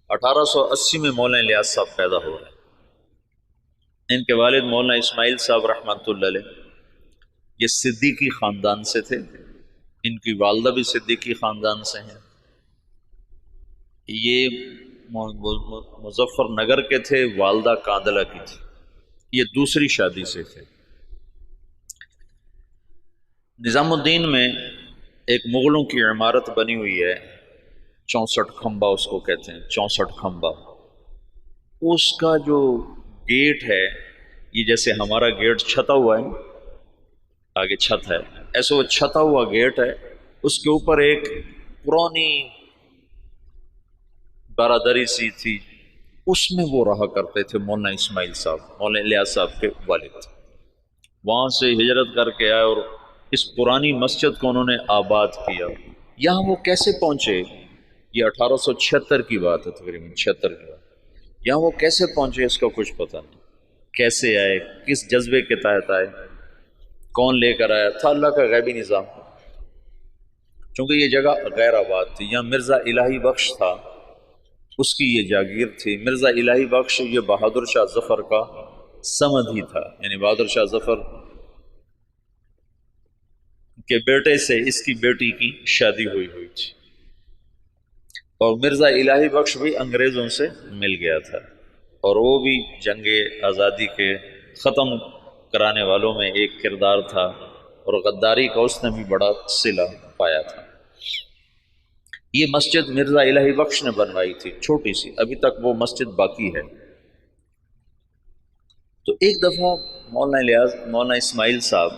1880 میں مولانا الیاس صاحب پیدا ہو رہے ہیں۔ ان کے والد مولانا اسماعیل صاحب رحمۃ اللہ علیہ یہ صدیقی خاندان سے تھے، ان کی والدہ بھی صدیقی خاندان سے ہیں۔ یہ مظفر نگر کے تھے، والدہ کاندلہ کی تھی، یہ دوسری شادی سے تھے۔ نظام الدین میں ایک مغلوں کی عمارت بنی ہوئی ہے، 64 کھمبا اس کو کہتے ہیں، 64 کھمبا۔ اس کا جو گیٹ ہے، یہ جیسے ہمارا گیٹ چھتا ہوا ہے، آگے چھت ہے، ایسے وہ چھتا ہوا گیٹ ہے، اس کے اوپر ایک پرانی برادری سی تھی، اس میں وہ رہا کرتے تھے مولانا اسماعیل صاحب، مولانا الیاس صاحب کے والد۔ وہاں سے ہجرت کر کے آئے اور اس پرانی مسجد کو انہوں نے آباد کیا۔ یہاں وہ کیسے پہنچے؟ یہ 1876 کی بات ہے، تقریباً 76 کی بات۔ یہاں وہ کیسے پہنچے اس کا کچھ پتہ نہیں، کیسے آئے، کس جذبے کے تحت آئے، کون لے کر آیا تھا، اللہ کا غیبی نظام۔ چونکہ یہ جگہ غیر آباد تھی، یہاں مرزا الہی بخش تھا، اس کی یہ جاگیر تھی۔ مرزا الہی بخش یہ بہادر شاہ ظفر کا سمد ہی تھا، یعنی بہادر شاہ ظفر کے بیٹے سے اس کی بیٹی کی شادی ہوئی تھی، اور مرزا الہی بخش بھی انگریزوں سے مل گیا تھا، اور وہ بھی جنگ آزادی کے ختم کرانے والوں میں ایک کردار تھا، اور غداری کا اس نے بھی بڑا صلہ پایا تھا۔ یہ مسجد مرزا الہی بخش نے بنوائی تھی، چھوٹی سی، ابھی تک وہ مسجد باقی ہے۔ تو ایک دفعہ مولانا اسماعیل صاحب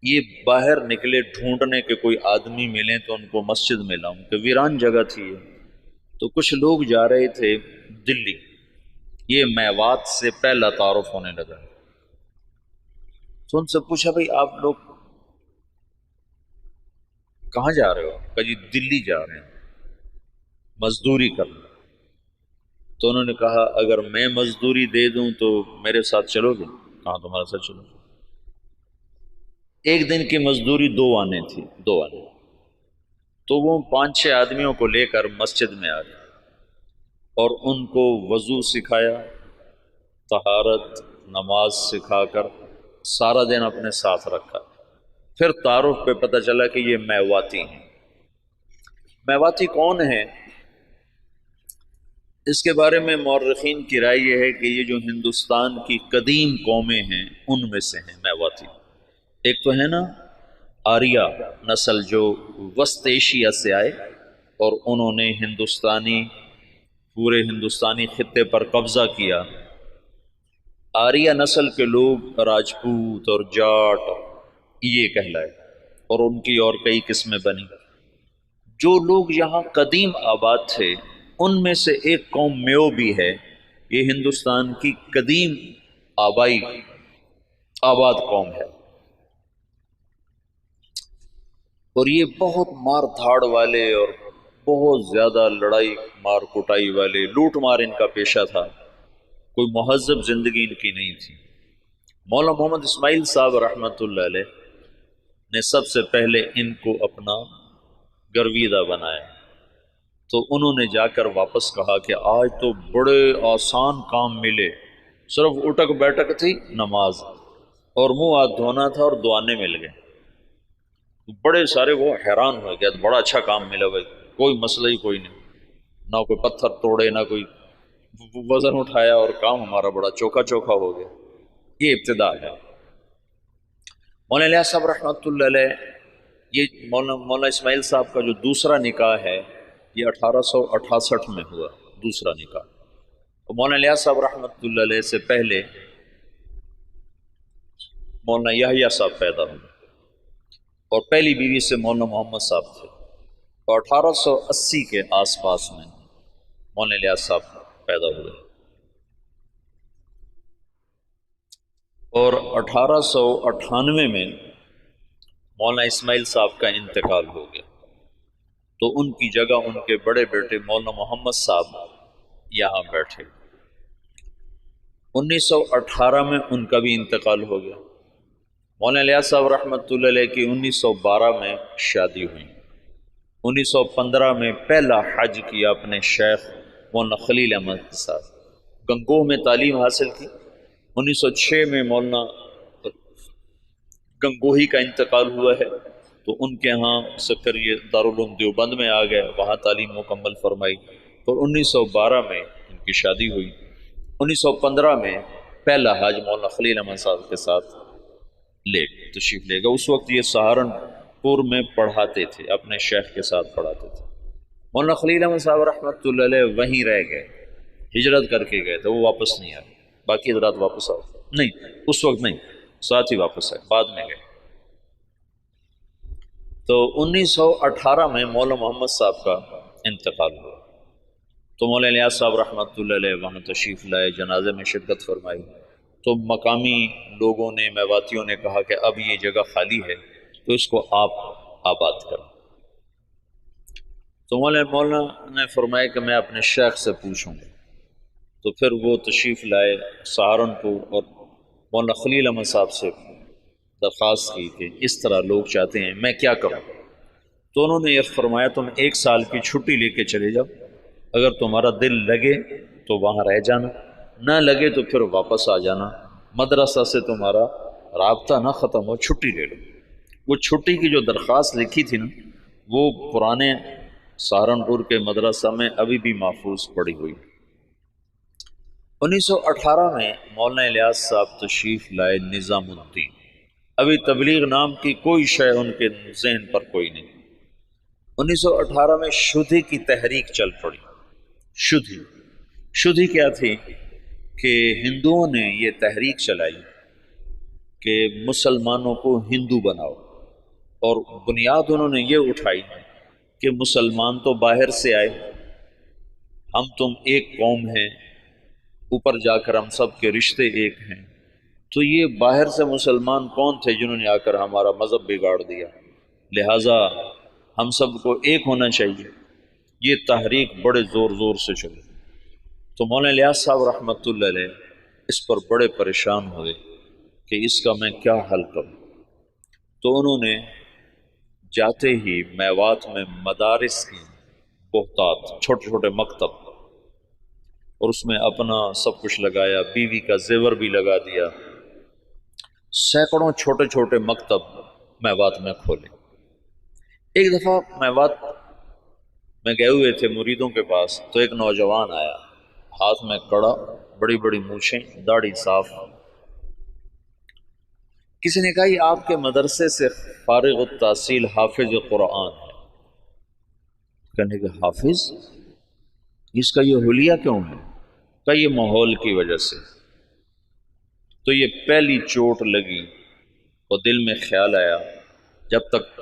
یہ باہر نکلے ڈھونڈنے کے کوئی آدمی ملیں تو ان کو مسجد میں لاؤں، کہ ویران جگہ تھی یہ۔ تو کچھ لوگ جا رہے تھے دلی، یہ میوات سے پہلا تعارف ہونے لگا، تو ان سے پوچھا بھائی آپ لوگ کہاں جا رہے ہو؟ کہ جی دلی جا رہے ہیں مزدوری کرنا۔ تو انہوں نے کہا اگر میں مزدوری دے دوں تو میرے ساتھ چلو گے؟ کہاں تمہارے ساتھ چلو؟ ایک دن کی مزدوری 2 آنے تھی، 2 آنے۔ تو وہ 5-6 آدمیوں کو لے کر مسجد میں آ گئے اور ان کو وضو سکھایا، طہارت، نماز سکھا کر سارا دن اپنے ساتھ رکھا۔ پھر تعارف پہ پتہ چلا کہ یہ میواتی ہیں۔ میواتی کون ہیں؟ اس کے بارے میں مورخین کی رائے یہ ہے کہ یہ جو ہندوستان کی قدیم قومیں ہیں ان میں سے ہیں میواتی۔ ایک تو ہے نا آریہ نسل جو وسط ایشیا سے آئے اور انہوں نے پورے ہندوستانی خطے پر قبضہ کیا۔ آریہ نسل کے لوگ راجپوت اور جاٹ یہ کہلائے، اور ان کی اور کئی قسمیں بنی۔ جو لوگ یہاں قدیم آباد تھے ان میں سے ایک قوم میو بھی ہے، یہ ہندوستان کی قدیم آبائی آباد قوم ہے، اور یہ بہت مار دھاڑ والے اور بہت زیادہ لڑائی مار کٹائی والے، لوٹ مار ان کا پیشہ تھا، کوئی مہذب زندگی ان کی نہیں تھی۔ مولانا محمد اسماعیل صاحب رحمۃ اللہ علیہ نے سب سے پہلے ان کو اپنا گرویدہ بنایا، تو انہوں نے جا کر واپس کہا کہ آج تو بڑے آسان کام ملے، صرف اٹک بیٹک تھی، نماز اور منہ ہاتھ دھونا تھا اور دعانے مل گئے۔ بڑے سارے وہ حیران ہو گیا، بڑا اچھا کام ملا بھائی، کوئی مسئلہ ہی کوئی نہیں، نہ کوئی پتھر توڑے نہ کوئی وزن اٹھایا، اور کام ہمارا بڑا چوکھا چوکھا ہو گیا۔ یہ ابتدا ہے۔ مولانا الیاس صاحب رحمۃ اللہ علیہ، یہ مولانا اسماعیل صاحب کا جو دوسرا نکاح ہے یہ 1868 میں ہوا، دوسرا نکاح۔ مولانا الیاس صاحب رحمۃ اللہ علیہ سے پہلے مولانا یحییٰ صاحب پیدا ہوئے، اور پہلی بیوی سے مولانا محمد صاحب تھے، اور 1880 کے آس پاس میں مولانا الیاس صاحب پیدا ہوئے، اور 1898 میں مولانا اسماعیل صاحب کا انتقال ہو گیا، تو ان کی جگہ ان کے بڑے بیٹے مولانا محمد صاحب یہاں بیٹھے۔ 1918 میں ان کا بھی انتقال ہو گیا۔ مولانا الیاس صاحب رحمۃ اللہ علیہ کی 1912 میں شادی ہوئی، 1915 میں پہلا حج کیا اپنے شیخ مولانا خلیل احمد کے ساتھ، گنگوہ میں تعلیم حاصل کی۔ 1906 میں مولانا گنگوہی کا انتقال ہوا ہے، تو ان کے ہاں سکریہ دارالعلوم دیوبند میں آ گئے، وہاں تعلیم مکمل فرمائی۔ اور 1912 میں ان کی شادی ہوئی۔ 1915 میں پہلا حج مولانا خلیل احمد صاحب کے ساتھ تشریف لے گا۔ اس وقت یہ سہارنپور میں پڑھاتے تھے، اپنے شیخ کے ساتھ پڑھاتے تھے۔ مولانا خلیل احمد صاحب رحمۃ اللہ علیہ وہیں رہ گئے، ہجرت کر کے گئے تھے، وہ واپس نہیں آئے۔ باقی حضرات واپس آؤ نہیں، اس وقت نہیں، ساتھ ہی واپس آئے، بعد میں گئے۔ تو 1918 میں مولانا محمد صاحب کا انتقال ہوا، تو مولانا الیاس صاحب رحمۃ اللہ علیہ وہاں تشریف لائے، جنازے میں شرکت فرمائی۔ تو مقامی لوگوں نے، میواتیوں نے کہا کہ اب یہ جگہ خالی ہے تو اس کو آپ آباد کریں۔ تو مولانا نے فرمایا کہ میں اپنے شیخ سے پوچھوں گا۔ تو پھر وہ تشریف لائے سہارنپور، اور مولانا خلیل احمد صاحب سے درخواست کی کہ اس طرح لوگ چاہتے ہیں، میں کیا کروں؟ تو انہوں نے یہ فرمایا تم 1 سال کی چھٹی لے کے چلے جاؤ، اگر تمہارا دل لگے تو وہاں رہ جانا، نہ لگے تو پھر واپس آ جانا، مدرسہ سے تمہارا رابطہ نہ ختم ہو، چھٹی لے لو۔ وہ چھٹی کی جو درخواست لکھی تھی نا، وہ پرانے سہارنپور کے مدرسہ میں ابھی بھی محفوظ پڑی ہوئی۔ 1918 میں مولانا الیاس صاحب تشریف لائے نظام الدین۔ ابھی تبلیغ نام کی کوئی شے ان کے ذہن پر کوئی نہیں۔ 1918 میں شدھی کی تحریک چل پڑی۔ شدھی کیا تھی کہ ہندوؤں نے یہ تحریک چلائی کہ مسلمانوں کو ہندو بناؤ، اور بنیاد انہوں نے یہ اٹھائی کہ مسلمان تو باہر سے آئے، ہم تم ایک قوم ہیں، اوپر جا کر ہم سب کے رشتے ایک ہیں۔ تو یہ باہر سے مسلمان کون تھے جنہوں نے آ کر ہمارا مذہب بگاڑ دیا، لہٰذا ہم سب کو ایک ہونا چاہیے۔ یہ تحریک بڑے زور زور سے چلی، تو مولانا الیاس صاحب رحمۃ اللہ علیہ اس پر بڑے پریشان ہوئے کہ اس کا میں کیا حل کروں۔ تو انہوں نے جاتے ہی میوات میں مدارس کی بہتات، چھوٹے چھوٹے مکتب، اور اس میں اپنا سب کچھ لگایا، بیوی کا زیور بھی لگا دیا، سینکڑوں چھوٹے چھوٹے مکتب میوات میں کھولے۔ ایک دفعہ میوات میں گئے ہوئے تھے مریدوں کے پاس، تو ایک نوجوان آیا، ہاتھ میں کڑا، بڑی بڑی مونچھیں، داڑھی صاف۔ کسی نے کہا یہ آپ کے مدرسے سے فارغ التحصیل حافظ قرآن ہے۔ کہنے کہ حافظ، اس کا یہ حلیہ کیوں ہے؟ کہ یہ ماحول کی وجہ سے۔ تو یہ پہلی چوٹ لگی اور دل میں خیال آیا، جب تک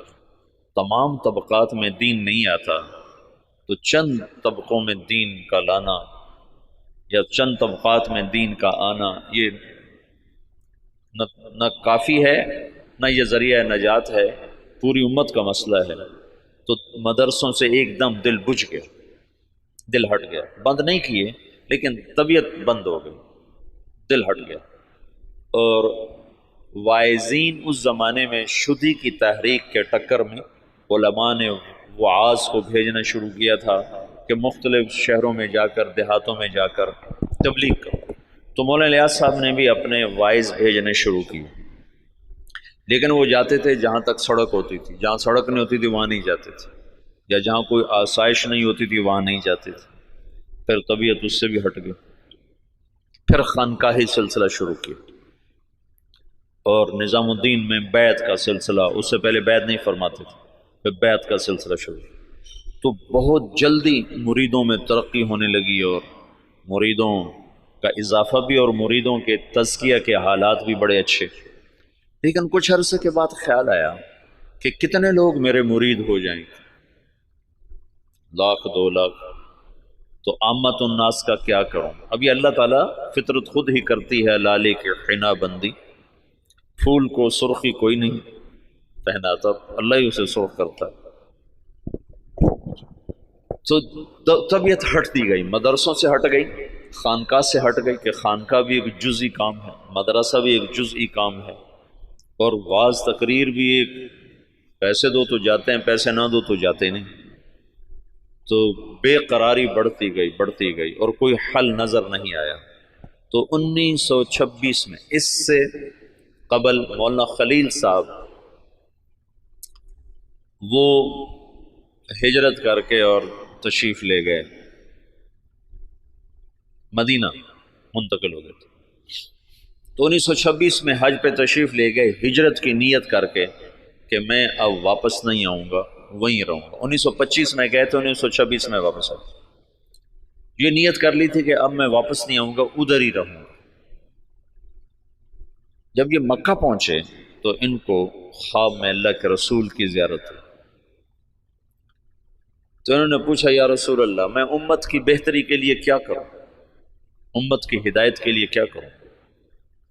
تمام طبقات میں دین نہیں آتا تو چند طبقوں میں دین کا لانا یا چند طبقات میں دین کا آنا یہ نہ کافی ہے، نہ یہ ذریعہ نجات ہے، پوری امت کا مسئلہ ہے۔ تو مدرسوں سے ایک دم دل بجھ گیا، دل ہٹ گیا، بند نہیں کیے لیکن طبیعت بند ہو گئی، دل ہٹ گیا۔ اور واعظین اس زمانے میں شدھی کی تحریک کے ٹکر میں علماء نے وعاظ کو بھیجنا شروع کیا تھا کہ مختلف شہروں میں جا کر، دیہاتوں میں جا کر تبلیغ کرو۔ تو مولانا الیاس صاحب نے بھی اپنے واعظ بھیجنے شروع کیے، لیکن وہ جاتے تھے جہاں تک سڑک ہوتی تھی، جہاں سڑک نہیں ہوتی تھی وہاں نہیں جاتے تھے، یا جہاں کوئی آسائش نہیں ہوتی تھی وہاں نہیں جاتے تھے۔ پھر طبیعت اس سے بھی ہٹ گئی، پھر خانقاہی سلسلہ شروع کیا، اور نظام الدین میں بیعت کا سلسلہ، اس سے پہلے بیعت نہیں فرماتے تھے، پھر بیعت کا سلسلہ شروع۔ تو بہت جلدی مریدوں میں ترقی ہونے لگی، اور مریدوں کا اضافہ بھی، اور مریدوں کے تزکیہ کے حالات بھی بڑے اچھے۔ لیکن کچھ عرصے کے بعد خیال آیا کہ کتنے لوگ میرے مرید ہو جائیں گے، 1,00,000 2 لاکھ، تو عامت الناس کا کیا کروں؟ ابھی اللہ تعالیٰ فطرت خود ہی کرتی ہے لالے کے حنا بندی، پھول کو سرخی کوئی نہیں پہناتا، اللہ ہی اسے سرخ کرتا ہے۔ تو طبیعت ہٹتی گئی، مدرسوں سے ہٹ گئی، خانقاہ سے ہٹ گئی کہ خانقاہ بھی ایک جزئی کام ہے، مدرسہ بھی ایک جزئی کام ہے، اور واعظ تقریر بھی ایک، پیسے دو تو جاتے ہیں، پیسے نہ دو تو جاتے نہیں۔ تو بے قراری بڑھتی گئی اور کوئی حل نظر نہیں آیا۔ تو 1926 میں، اس سے قبل مولانا خلیل صاحب وہ ہجرت کر کے اور تشریف لے گئے، مدینہ منتقل ہو گئے تھے۔ تو 1926 میں حج پہ تشریف لے گئے، ہجرت کی نیت کر کے کہ میں اب واپس نہیں آؤں گا، وہیں رہوں گا۔ 1925 میں گئے تھے، 1926 میں واپس آئے۔ یہ نیت کر لی تھی کہ اب میں واپس نہیں آؤں گا، ادھر ہی رہوں گا۔ جب یہ مکہ پہنچے تو ان کو خواب میں اللہ کے رسول کی زیارت ہوئی۔ تو انہوں نے پوچھا، یا رسول اللہ، میں امت کی بہتری کے لیے کیا کروں، امت کی ہدایت کے لیے کیا کروں؟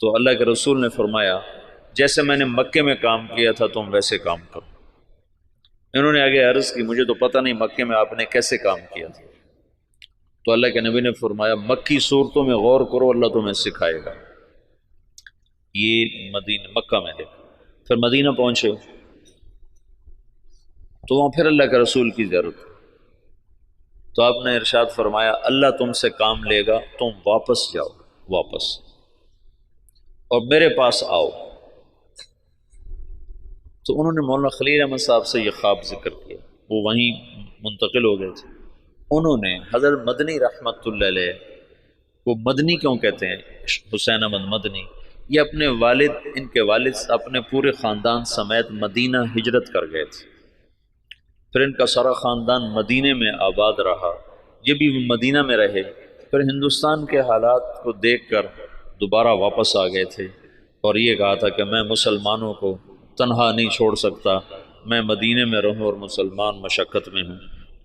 تو اللہ کے رسول نے فرمایا، جیسے میں نے مکے میں کام کیا تھا تم ویسے کام کرو۔ انہوں نے آگے عرض کی، مجھے تو پتہ نہیں مکے میں آپ نے کیسے کام کیا تھا۔ تو اللہ کے نبی نے فرمایا، مکی صورتوں میں غور کرو، اللہ تمہیں سکھائے گا۔ یہ مکہ میں دیکھا۔ پھر مدینہ پہنچے تو وہاں پھر اللہ کے رسول کی ضرورت، تو آپ نے ارشاد فرمایا، اللہ تم سے کام لے گا، تم واپس جاؤ، واپس، اور میرے پاس آؤ۔ تو انہوں نے مولانا خلیل احمد صاحب سے یہ خواب ذکر کیا، وہ وہیں منتقل ہو گئے تھے۔ انہوں نے حضرت مدنی رحمت اللہ علیہ، وہ مدنی کیوں کہتے ہیں، حسین احمد مدنی، یہ اپنے والد، ان کے والد اپنے پورے خاندان سمیت مدینہ ہجرت کر گئے تھے۔ پھر ان کا سارا خاندان مدینے میں آباد رہا، یہ بھی مدینہ میں رہے۔ پھر ہندوستان کے حالات کو دیکھ کر دوبارہ واپس آ گئے تھے، اور یہ کہا تھا کہ میں مسلمانوں کو تنہا نہیں چھوڑ سکتا، میں مدینے میں رہوں اور مسلمان مشقت میں ہوں۔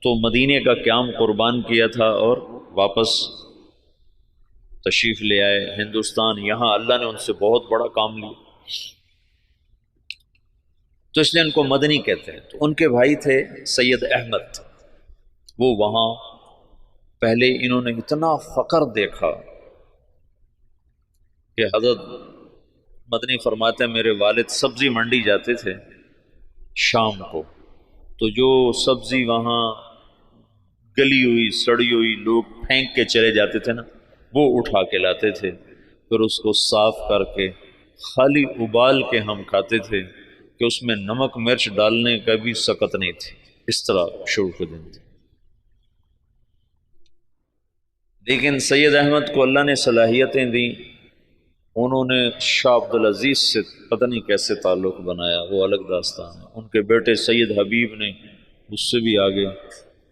تو مدینے کا قیام قربان کیا تھا اور واپس تشریف لے آئے ہندوستان۔ یہاں اللہ نے ان سے بہت بڑا کام لیا، تو اس لیے ان کو مدنی کہتے ہیں۔ تو ان کے بھائی تھے سید احمد، وہ وہاں پہلے انہوں نے اتنا فقر دیکھا کہ حضرت مدنی فرماتے ہیں، میرے والد سبزی منڈی جاتے تھے شام کو، تو جو سبزی وہاں گلی ہوئی سڑی ہوئی لوگ پھینک کے چلے جاتے تھے نا، وہ اٹھا کے لاتے تھے، پھر اس کو صاف کر کے خالی ابال کے ہم کھاتے تھے کہ اس میں نمک مرچ ڈالنے کا بھی سکت نہیں تھی۔ اس طرح شروع کے دن تھے۔ لیکن سید احمد کو اللہ نے صلاحیتیں دیں، انہوں نے شاہ عبدالعزیز سے پتہ نہیں کیسے تعلق بنایا، وہ الگ داستان ہے۔ ان کے بیٹے سید حبیب نے اس سے بھی آگے،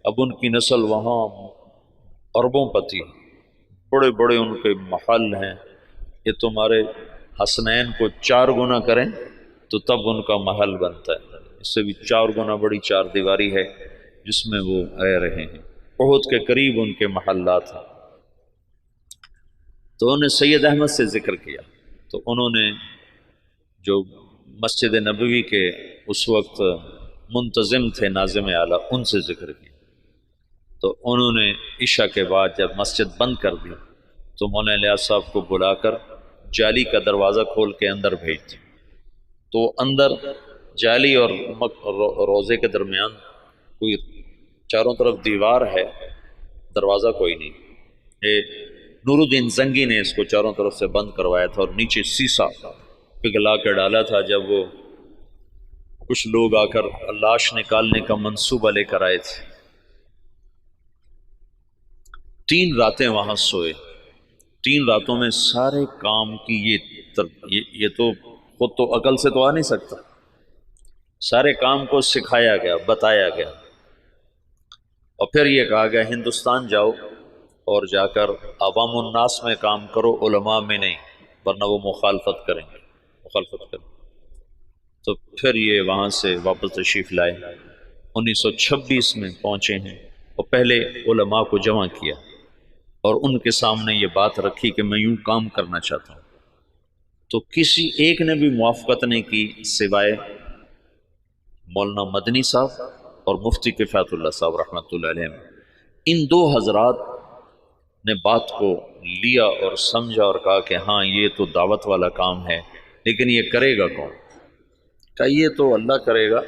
اب ان کی نسل وہاں اربوں پتی، بڑے بڑے ان کے محل ہیں۔ یہ تمہارے حسنین کو 4 گنا کریں تو تب ان کا محل بنتا ہے، اس سے بھی 4 گنا بڑی 4 دیواری ہے جس میں وہ رہ رہے ہیں۔ احد کے قریب ان کے محلات ہیں۔ تو انہوں نے سید احمد سے ذکر کیا، تو انہوں نے جو مسجد نبوی کے اس وقت منتظم تھے، ناظم اعلیٰ، ان سے ذکر کیا۔ تو انہوں نے عشاء کے بعد جب مسجد بند کر دی تو مولانا الیاس صاحب کو بلا کر جالی کا دروازہ کھول کے اندر بھیج دی۔ تو اندر جالی اور روزے کے درمیان کوئی چاروں طرف دیوار ہے، دروازہ کوئی نہیں۔ نور الدین زنگی نے اس کو چاروں طرف سے بند کروایا تھا، اور نیچے سیسا پگھلا کے ڈالا تھا۔ جب وہ کچھ لوگ آ کر لاش نکالنے کا منصوبہ لے کر آئے تھے، 3 راتیں وہاں سوئے۔ 3 راتوں میں سارے کام کی یہ تو خود تو عقل سے تو آ نہیں سکتا، سارے کام کو سکھایا گیا، بتایا گیا، اور پھر یہ کہا گیا ہندوستان جاؤ اور جا کر عوام الناس میں کام کرو، علماء میں نہیں، ورنہ وہ مخالفت کریں گے۔ تو پھر یہ وہاں سے واپس تشریف لائے، 1926 میں پہنچے ہیں، اور پہلے علماء کو جمع کیا اور ان کے سامنے یہ بات رکھی کہ میں یوں کام کرنا چاہتا ہوں۔ تو کسی ایک نے بھی موافقت نہیں کی سوائے مولانا مدنی صاحب اور مفتی کفایت اللہ صاحب رحمۃ اللہ علیہ۔ ان 2 حضرات نے بات کو لیا اور سمجھا اور کہا کہ ہاں یہ تو دعوت والا کام ہے، لیکن یہ کرے گا کون؟ کہا یہ تو اللہ کرے گا،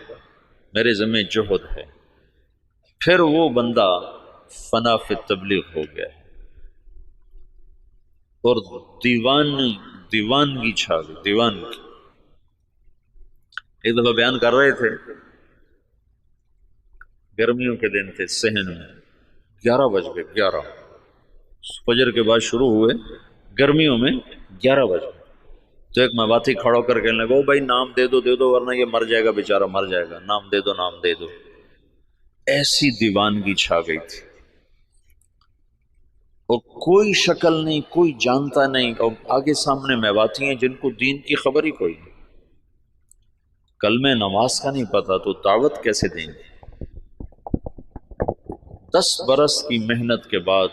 میرے ذمہ جہد ہے۔ پھر وہ بندہ فنا فی تبلیغ ہو گیا ہے اور دیوانگی چھا گئی، دیوانگی۔ ایک دفعہ بیان کر رہے تھے، گرمیوں کے دن تھے، صحن میں 11 بج گئے، 11 فجر کے بعد شروع ہوئے، گرمیوں میں 11 بج گئے۔ تو ایک مواتی کھڑا کر کے لگا، بھائی نام دے دو ورنہ یہ مر جائے گا، بیچارہ مر جائے گا، نام دے دو، نام دے دو۔ ایسی دیوانگی چھا گئی تھی اور کوئی شکل نہیں، کوئی جانتا نہیں، اور آگے سامنے میواتی ہیں جن کو دین کی خبر ہی کوئی نہیں، کلمہ نماز کا نہیں پتا، تو دعوت کیسے دیں گے؟ 10 برس کی محنت کے بعد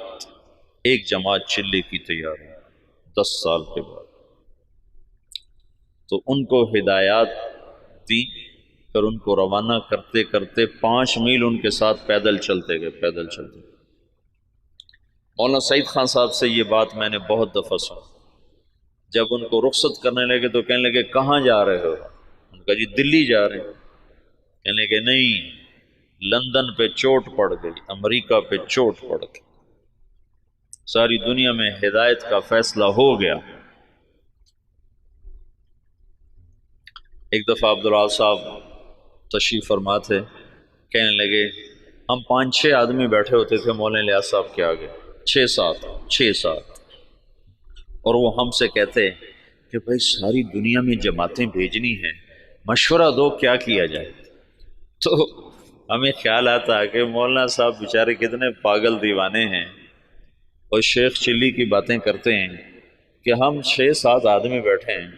ایک جماعت چلے کی تیار ہے، 10 سال کے بعد۔ تو ان کو ہدایات دی، پھر ان کو روانہ کرتے کرتے 5 میل ان کے ساتھ پیدل چلتے گئے، پیدل چلتے گئے۔ مولانا سعید خان صاحب سے یہ بات میں نے بہت دفعہ سنا، جب ان کو رخصت کرنے لگے تو کہنے لگے کہاں جا رہے ہو؟ ان کا جی دلی جا رہے ہیں۔ کہنے لگے نہیں، لندن پہ چوٹ پڑ گئی، امریکہ پہ چوٹ پڑ گئی، ساری دنیا میں ہدایت کا فیصلہ ہو گیا۔ ایک دفعہ عبدالعال صاحب تشریف فرما تھے، کہنے لگے ہم 5-6 آدمی بیٹھے ہوتے تھے مولانا الیاس صاحب کے آگے، 6-7 اور وہ ہم سے کہتے کہ بھائی ساری دنیا میں جماعتیں بھیجنی ہیں، مشورہ دو کیا کیا جائے۔ تو ہمیں خیال آتا کہ مولانا صاحب بیچارے کتنے پاگل دیوانے ہیں، اور شیخ چلی کی باتیں کرتے ہیں کہ ہم 6-7 آدمی بیٹھے ہیں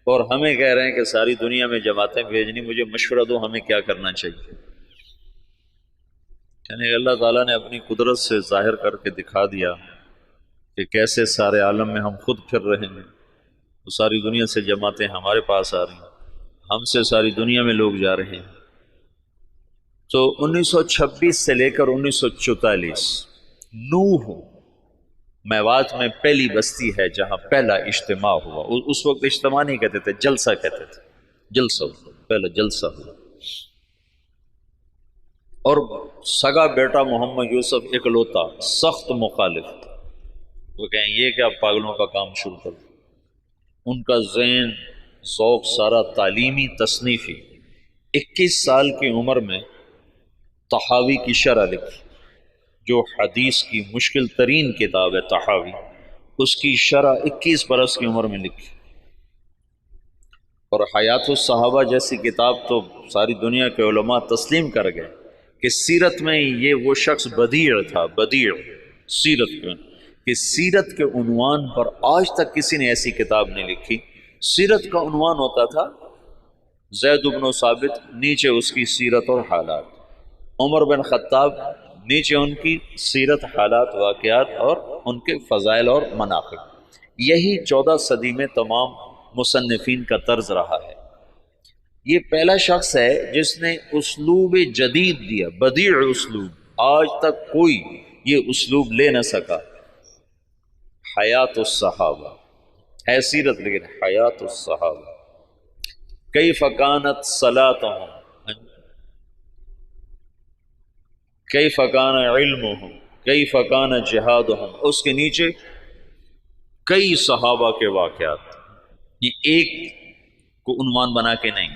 اور ہمیں کہہ رہے ہیں کہ ساری دنیا میں جماعتیں بھیجنی، مجھے مشورہ دو ہمیں کیا کرنا چاہیے۔ یعنی اللہ تعالیٰ نے اپنی قدرت سے ظاہر کر کے دکھا دیا کہ کیسے سارے عالم میں ہم خود پھر رہے ہیں، تو ساری دنیا سے جماعتیں ہمارے پاس آ رہی ہیں، ہم سے ساری دنیا میں لوگ جا رہے ہیں۔ تو 1926 سے لے کر 1944 نوح میوات میں پہلی بستی ہے جہاں پہلا اجتماع ہوا۔ اس وقت اجتماع نہیں کہتے تھے، جلسہ کہتے تھے، جلسہ، پہلا جلسہ ہوا۔ اور سگا بیٹا محمد یوسف اکلوتا سخت مخالف، وہ کہیں یہ کیا پاگلوں کا کام شروع کر دیا۔ ان کا ذہن ذوق سارا تعلیمی تصنیفی، 21 سال کی عمر میں طحاوی کی شرح لکھی، جو حدیث کی مشکل ترین کتاب ہے طحاوی، اس کی شرح 21 برس کی عمر میں لکھی۔ اور حیات الصحابہ جیسی کتاب تو ساری دنیا کے علماء تسلیم کر گئے کہ سیرت میں یہ وہ شخص بدیع تھا، بدیع سیرت میں، کہ سیرت کے عنوان پر آج تک کسی نے ایسی کتاب نہیں لکھی۔ سیرت کا عنوان ہوتا تھا زید بن ثابت، نیچے اس کی سیرت اور حالات، عمر بن خطاب، نیچے ان کی سیرت، حالات، واقعات اور ان کے فضائل اور مناقب۔ یہی 14 صدی میں تمام مصنفین کا طرز رہا ہے۔ یہ پہلا شخص ہے جس نے اسلوب جدید دیا، بدیع اسلوب، آج تک کوئی یہ اسلوب لے نہ سکا۔ حیات الصحابہ ہے سیرت، لیکن حیات الصحابہ، کیف کانت صلاتہم، کیف کان علمہم، کیف کان جہادہم، اس کے نیچے کئی صحابہ کے واقعات۔ یہ ایک کو عنوان بنا کے نہیں،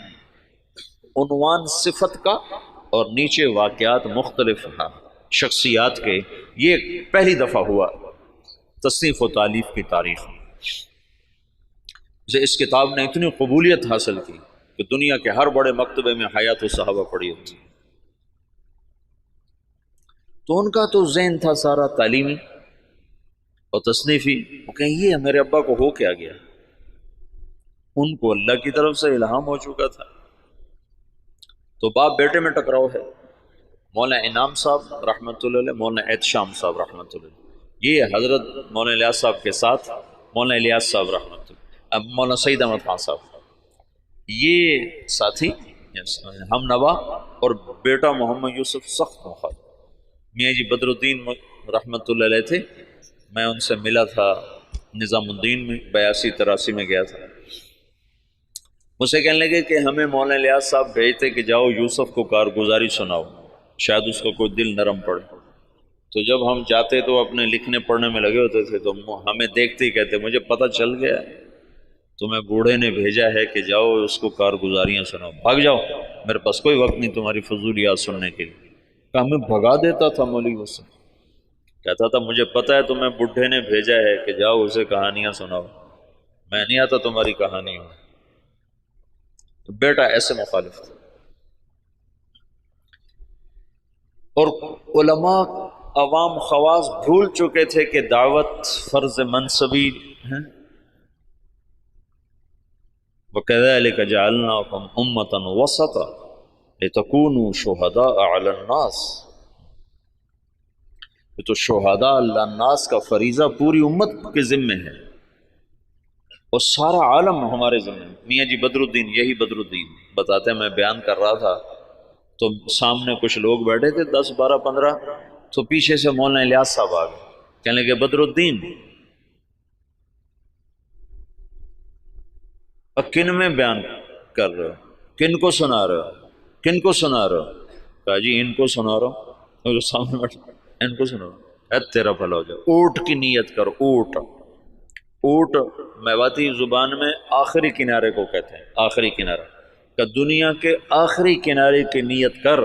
عنوان صفت کا اور نیچے واقعات مختلف شخصیات کے۔ یہ پہلی دفعہ ہوا تصنیف و تالیف کی تاریخ میں۔ اس کتاب نے اتنی قبولیت حاصل کی کہ دنیا کے ہر بڑے مکتبے میں حیات الصحابہ پڑھی ہوتی۔ تو ان کا تو ذہن تھا سارا تعلیمی اور تصنیفی، وہ کہیں یہ میرے ابا کو ہو کیا گیا، ان کو اللہ کی طرف سے الہام ہو چکا تھا۔ تو باپ بیٹے میں ٹکراؤ ہے، مولانا انعام صاحب رحمۃ اللہ علیہ، مولانا احتشام صاحب رحمۃ اللہ علیہ، یہ حضرت مولانا الیاس صاحب کے ساتھ مولانا الیاس صاحب رحمۃ اللہ، اب مولانا سعید احمد خان صاحب، یہ ساتھی ہم نوا، اور بیٹا محمد یوسف سخت مخالف۔ میاں جی بدر الدین رحمۃ اللہ علیہ تھے، میں ان سے ملا تھا نظام الدین میں، 82-83 میں گیا تھا۔ مجھ سے کہنے لگے کہ ہمیں مولانا الیاس صاحب بھیجتے کہ جاؤ یوسف کو کارگزاری سناؤ۔ شاید اس کا کوئی دل نرم پڑے۔ تو جب ہم جاتے تو اپنے لکھنے پڑھنے میں لگے ہوتے تھے، تو ہمیں دیکھتے ہی کہتے مجھے پتہ چل گیا تمہیں بوڑھے نے بھیجا ہے کہ جاؤ اس کو کارگزاریاں سناؤ، بھاگ جاؤ، میرے پاس کوئی وقت نہیں تمہاری فضولیات سننے کے لیے۔ کہ ہمیں بھگا دیتا تھا مولوی حسن، کہتا تھا مجھے پتہ ہے تمہیں بڈھے نے بھیجا ہے کہ جاؤ اسے کہانیاں سناؤ، میں نہیں آتا تمہاری کہانیوں میں۔ بیٹا ایسے مخالف تھا۔ اور علماء عوام خواص بھول چکے تھے کہ دعوت فرض منصبی ہے۔ وَكَذَلِكَ جَعَلْنَاكُمْ أُمَّةً وَسَطًا لِتَكُونُوا شُهَدَاءَ عَلَى النَّاسِ۔ یہ تو شہداء اللہ الناس کا فریضہ پوری امت کے ذمے ہے، اور سارا عالم ہمارے ذمے ہے۔ میاں جی بدر الدین، یہی بدر الدین بتاتے ہیں، میں بیان کر رہا تھا تو سامنے کچھ لوگ بیٹھے تھے 10 12 15، تو پیچھے سے مولانا الیاس صاحب آ گئے، کہنے لگے بدر الدین اب کن میں بیان کر رہے ہو، کن کو سنا رہے ہو، کن کو سنا رہے ہو؟ کہا جی ان کو سنا رہا ہوں، اور جو سامنے بیٹھے ان کو سنا رہا ہوں۔ اے تیرا بھلا ہو جائے، اونٹ کی نیت کر، اونٹ، اونٹ میواتی زبان میں آخری کنارے کو کہتے ہیں، آخری کنارہ، کہ دنیا کے آخری کنارے کی نیت کر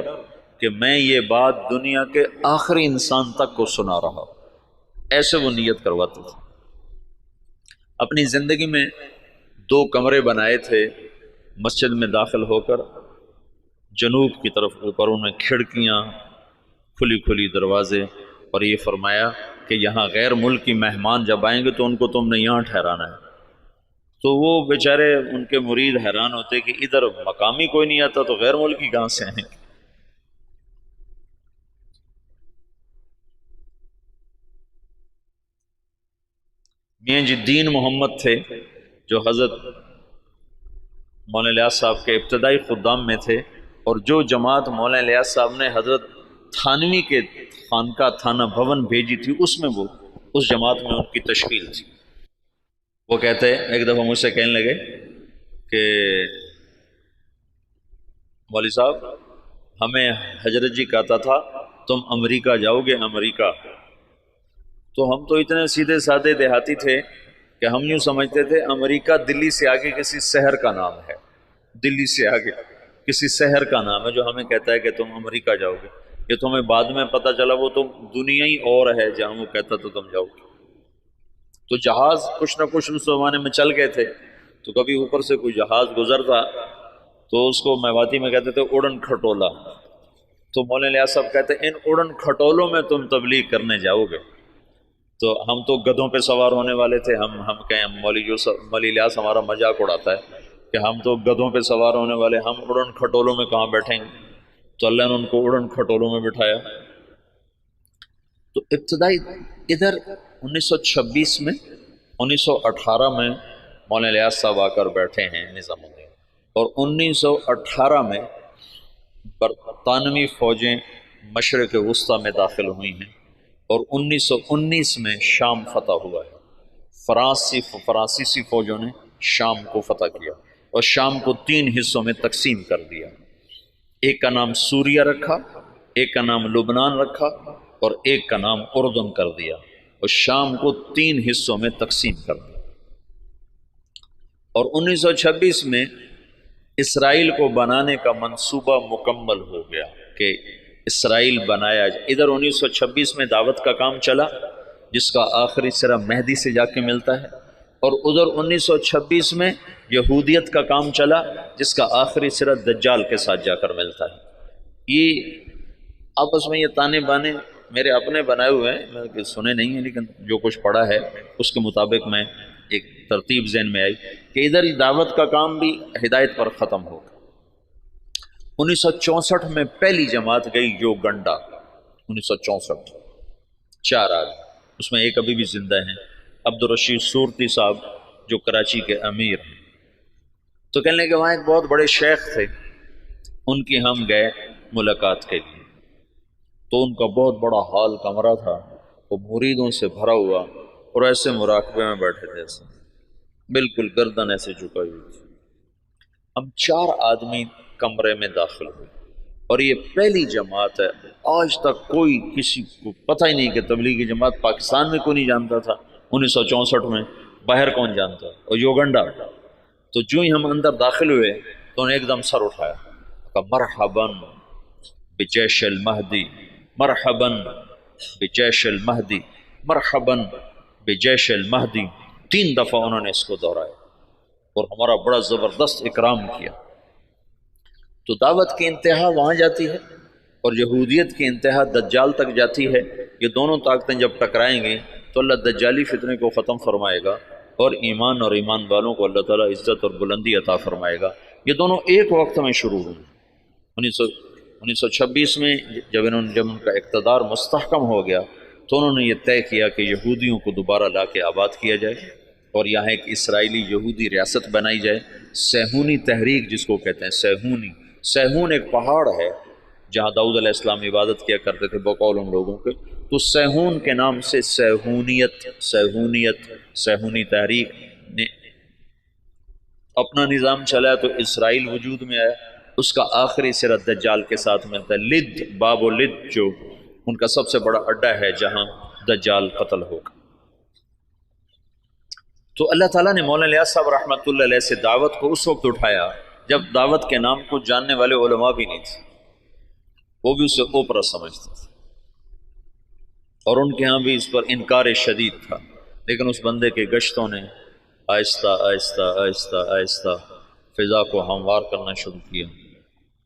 کہ میں یہ بات دنیا کے آخری انسان تک کو سنا رہا ہوں، ایسے وہ نیت کرواتے تھے۔ اپنی زندگی میں 2 کمرے بنائے تھے مسجد میں داخل ہو کر، جنوب کی طرف اوپر ان میں کھڑکیاں، کھلی کھلی دروازے، اور یہ فرمایا کہ یہاں غیر ملکی مہمان جب آئیں گے تو ان کو تم نے یہاں ٹھہرانا ہے۔ تو وہ بیچارے ان کے مرید حیران ہوتے کہ ادھر مقامی کوئی نہیں آتا تو غیر ملکی کہاں سے آئیں گے؟ میاں جی دین محمد تھے جو حضرت مولانا الیاس صاحب کے ابتدائی خدام میں تھے، اور جو جماعت مولانا الیاس صاحب نے حضرت تھانوی کے خانقاہ تھانہ بھون بھیجی تھی، اس میں وہ اس جماعت میں ان کی تشکیل تھی۔ وہ کہتے ہیں ایک دفعہ مجھ سے کہنے لگے کہ مولوی صاحب ہمیں حضرت جی کہتا تھا تم امریکہ جاؤ گے، امریکہ۔ تو ہم تو اتنے سیدھے سادے دیہاتی تھے کہ ہم یوں سمجھتے تھے امریکہ دلی سے آگے کسی شہر کا نام ہے، دلی سے آگے کسی شہر کا نام ہے جو ہمیں کہتا ہے کہ تم امریکہ جاؤ گے۔ یہ تمہیں بعد میں پتہ چلا وہ تو دنیا ہی اور ہے جہاں وہ کہتا تو تم جاؤ گے۔ تو جہاز کچھ نہ کچھ اس زمانے میں چل گئے تھے، تو کبھی اوپر سے کوئی جہاز گزرتا تو اس کو میواتی میں کہتے تھے اڑن کھٹولا۔ تو مولانا الیاس صاحب کہتے ہیں ان اڑن کھٹولوں میں تم تبلیغ کرنے جاؤ گے۔ تو ہم تو گدھوں پہ سوار ہونے والے تھے، ہم کہیں مولوی الیاس ہمارا مذاق اڑاتا ہے کہ ہم تو گدھوں پہ سوار ہونے والے، ہم اڑن کھٹولوں میں کہاں بیٹھیں گے؟ تو اللہ نے ان کو اڑن کھٹولوں میں بٹھایا۔ تو ابتدائی ادھر 1926 میں 1918 میں مولانا الیاس صاحب آ کر بیٹھے ہیں نظام الدین، اور 1918 میں برطانوی فوجیں مشرق وسطیٰ میں داخل ہوئی ہیں، اور 1919 میں شام فتح ہوا ہے۔ فرانسیسی فوجوں نے شام کو فتح کیا اور شام کو 3 حصوں میں تقسیم کر دیا۔ ایک کا نام سوریہ رکھا، ایک کا نام لبنان رکھا، اور ایک کا نام اردن کر دیا، اور شام کو 3 حصوں میں تقسیم کر دیا۔ اور 1926 میں اسرائیل کو بنانے کا منصوبہ مکمل ہو گیا کہ اسرائیل بنایا جائے۔ ادھر 1926 میں دعوت کا کام چلا جس کا آخری سرا مہدی سے جا کے ملتا ہے، اور ادھر 1926 میں یہودیت کا کام چلا جس کا آخری سرا دجال کے ساتھ جا کر ملتا ہے۔ یہ آپس میں یہ تانے بانے میرے اپنے بنائے ہوئے ہیں، میں سنے نہیں ہیں، لیکن جو کچھ پڑھا ہے اس کے مطابق میں ایک ترتیب ذہن میں آئی کہ ادھر دعوت کا کام بھی ہدایت پر ختم ہو گیا۔ 1964 میں پہلی جماعت گئی یوگنڈا، 1964، 4 آدمی، اس میں ایک ابھی بھی زندہ ہیں، عبدالرشید صورتی صاحب جو کراچی کے امیر ہیں۔ تو کہنے کہ وہاں ایک بہت بڑے شیخ تھے، ان کی ہم گئے ملاقات کے لیے، تو ان کا بہت بڑا ہال کمرہ تھا، وہ مریدوں سے بھرا ہوا، اور ایسے مراقبے میں بیٹھے تھے، ایسے بالکل گردن ایسے جھکائی ہوئی تھی۔ ہم 4 آدمی کمرے میں داخل ہوئے، اور یہ پہلی جماعت ہے، آج تک کوئی کسی کو پتہ ہی نہیں کہ تبلیغی جماعت پاکستان میں کوئی نہیں جانتا تھا 1964 میں، باہر کون جانتا، اور یوگنڈا۔ تو جو ہی ہم اندر داخل ہوئے تو انہیں ایک دم سر اٹھایا، کہا مرحباً بجیش المہدی، مرحباً بجیش المہدی، مرحباً بجیش المہدی، 3 دفعہ انہوں نے اس کو دہرایا اور ہمارا بڑا زبردست اکرام کیا۔ تو دعوت کی انتہا وہاں جاتی ہے اور یہودیت کی انتہا دجال تک جاتی ہے۔ یہ دونوں طاقتیں جب ٹکرائیں گی تو اللہ دجالی فتنے کو ختم فرمائے گا اور ایمان والوں کو اللہ تعالیٰ عزت اور بلندی عطا فرمائے گا۔ یہ دونوں ایک وقت میں شروع ہوئے۔ 1926 میں جب ان کا اقتدار مستحکم ہو گیا تو انہوں نے یہ طے کیا کہ یہودیوں کو دوبارہ لا کے آباد کیا جائے اور یہاں ایک اسرائیلی یہودی ریاست بنائی جائے۔ سیہونی تحریک جس کو کہتے ہیں، سیہون ایک پہاڑ ہے جہاں داؤد علیہ السلام عبادت کیا کرتے تھے بقول ان لوگوں کے، تو سیہون کے نام سے سیہونی تحریک نے اپنا نظام چلایا تو اسرائیل وجود میں آیا۔ اس کا آخری سرا دجال کے ساتھ ملتا ہے، لد، باب و لد جو ان کا سب سے بڑا اڈا ہے جہاں دجال قتل ہوگا۔ تو اللہ تعالیٰ نے مولانا الیاس صاحب رحمۃ اللہ علیہ سے دعوت کو اس وقت اٹھایا جب دعوت کے نام کو جاننے والے علماء بھی نہیں تھے، وہ بھی اسے اوپرا سمجھتے تھے اور ان کے ہاں بھی اس پر انکار شدید تھا، لیکن اس بندے کے گشتوں نے آہستہ آہستہ آہستہ آہستہ فضا کو ہموار کرنا شروع کیا۔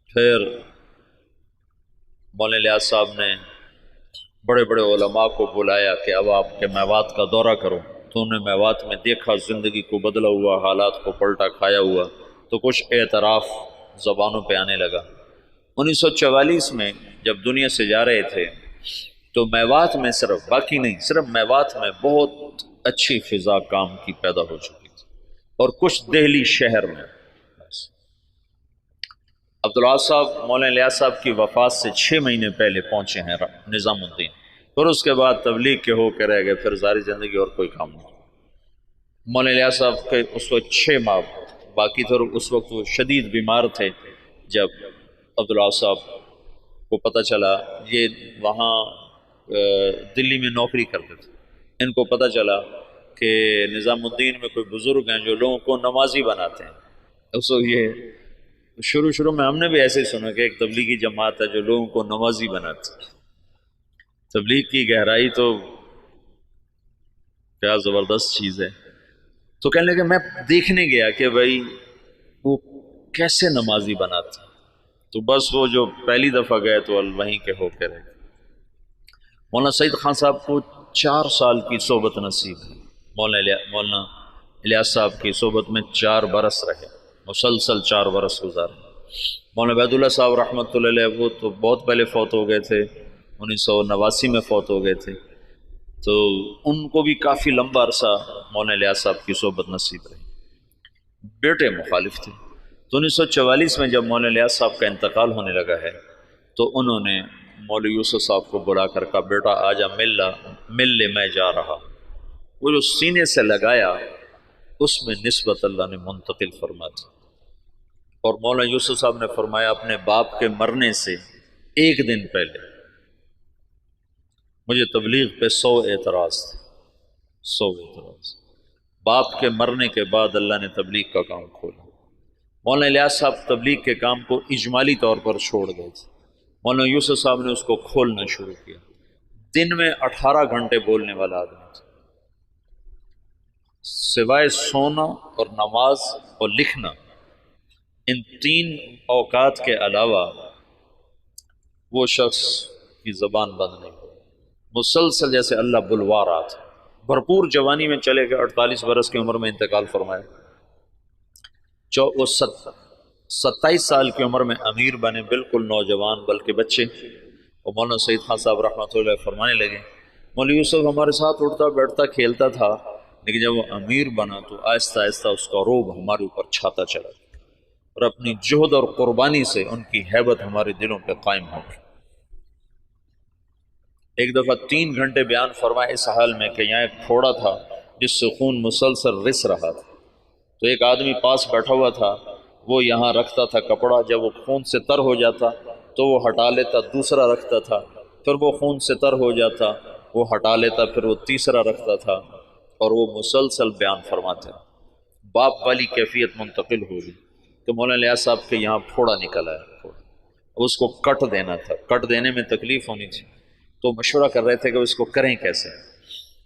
پھر مولانا الیاس صاحب نے بڑے بڑے علماء کو بلایا کہ اب آپ کے میوات کا دورہ کرو، تو انہوں نے میوات میں دیکھا زندگی کو بدلا ہوا، حالات کو پلٹا کھایا ہوا، تو کچھ اعتراف زبانوں پہ آنے لگا۔ 1944 میں جب دنیا سے جا رہے تھے تو میوات میں صرف میوات میں بہت اچھی فضا کام کی پیدا ہو چکی تھی، اور کچھ دہلی شہر میں۔ عبدالعاظ صاحب مولانا الیاس صاحب کی وفات سے 6 مہینے پہلے پہنچے ہیں نظام الدین، پھر اس کے بعد تبلیغ کے ہو کے رہ گئے، پھر ساری زندگی اور کوئی کام نہیں۔ مولانا الیاس صاحب کے اس وقت 6 ماہ باقی تھے، اور اس وقت وہ شدید بیمار تھے۔ جب عبدالعاظ صاحب کو پتہ چلا، یہ وہاں دلی میں نوکری کرتے تھے، ان کو پتہ چلا کہ نظام الدین میں کوئی بزرگ ہیں جو لوگوں کو نمازی بناتے ہیں۔ اس وقت یہ شروع میں ہم نے بھی ایسے ہی سنا کہ ایک تبلیغی جماعت ہے جو لوگوں کو نمازی بناتی ہے۔ تبلیغ کی گہرائی تو کیا زبردست چیز ہے۔ تو کہنے لگے میں دیکھنے گیا کہ بھائی وہ کیسے نمازی بناتے ہیں، تو بس وہ جو پہلی دفعہ گئے تو وہیں کے ہو کے رہے۔ مولانا سعید خان صاحب کو 4 سال کی صحبت نصیب ہے، مولانا الیاس صاحب کی صحبت میں 4 برس رہے، مسلسل 4 برس گزارے۔ مولانا عبید اللہ صاحب رحمۃ اللہ علیہ وہ تو بہت پہلے فوت ہو گئے تھے، 1989 میں فوت ہو گئے تھے، تو ان کو بھی کافی لمبا عرصہ مولانا الیاس صاحب کی صحبت نصیب رہی۔ بیٹے مخالف تھے، تو 1944 میں جب مولانا الیاس صاحب کا انتقال ہونے لگا ہے تو انہوں نے مولوی یوسف صاحب کو بلا کر کہا بیٹا آجا مل لے میں جا رہا۔ وہ جو سینے سے لگایا اس میں نسبت اللہ نے منتقل فرما دی، اور مولانا یوسف صاحب نے فرمایا اپنے باپ کے مرنے سے 1 دن پہلے مجھے تبلیغ پہ 100 اعتراض تھے، 100 اعتراض۔ باپ کے مرنے کے بعد اللہ نے تبلیغ کا کام کھولا۔ مولانا الیاس صاحب تبلیغ کے کام کو اجمالی طور پر چھوڑ گئے تھے، مولانا یوسف صاحب نے اس کو کھولنا شروع کیا۔ دن میں 18 گھنٹے بولنے والا آدمی تھا، سوائے سونا اور نماز اور لکھنا، ان 3 اوقات کے علاوہ وہ شخص کی زبان بند نہیں ہوئی، مسلسل جیسے اللہ بلوا رہا تھا۔ بھرپور جوانی میں چلے گئے، 48 برس کی عمر میں انتقال فرمایا۔ 27 سال کی عمر میں امیر بنے، بالکل نوجوان بلکہ بچے۔ اور مولانا سعید خان صاحب رحمۃ اللہ علیہ فرمانے لگے مولوی یوسف ہمارے ساتھ اٹھتا بیٹھتا کھیلتا تھا، لیکن جب وہ امیر بنا تو آہستہ آہستہ اس کا روب ہمارے اوپر چھاتا چلا، اور اپنی جہد اور قربانی سے ان کی ہیبت ہمارے دلوں پہ قائم ہو گئی۔ ایک دفعہ 3 گھنٹے بیان فرمائے اس حال میں کہ یہاں ایک پھوڑا تھا جس سے خون مسلسل رس رہا تھا، تو ایک آدمی پاس بیٹھا ہوا تھا، وہ یہاں رکھتا تھا کپڑا، جب وہ خون سے تر ہو جاتا تو وہ ہٹا لیتا، دوسرا رکھتا تھا، پھر وہ خون سے تر ہو جاتا، وہ ہٹا لیتا، پھر وہ تیسرا رکھتا تھا، اور وہ مسلسل بیان فرماتے ہیں۔ باپ والی کیفیت منتقل ہو گئی کہ مولانا الیاس صاحب کے یہاں پھوڑا نکل آیا، اس کو کٹ دینا تھا، کٹ دینے میں تکلیف ہونی تھی، تو مشورہ کر رہے تھے کہ اس کو کریں کیسے۔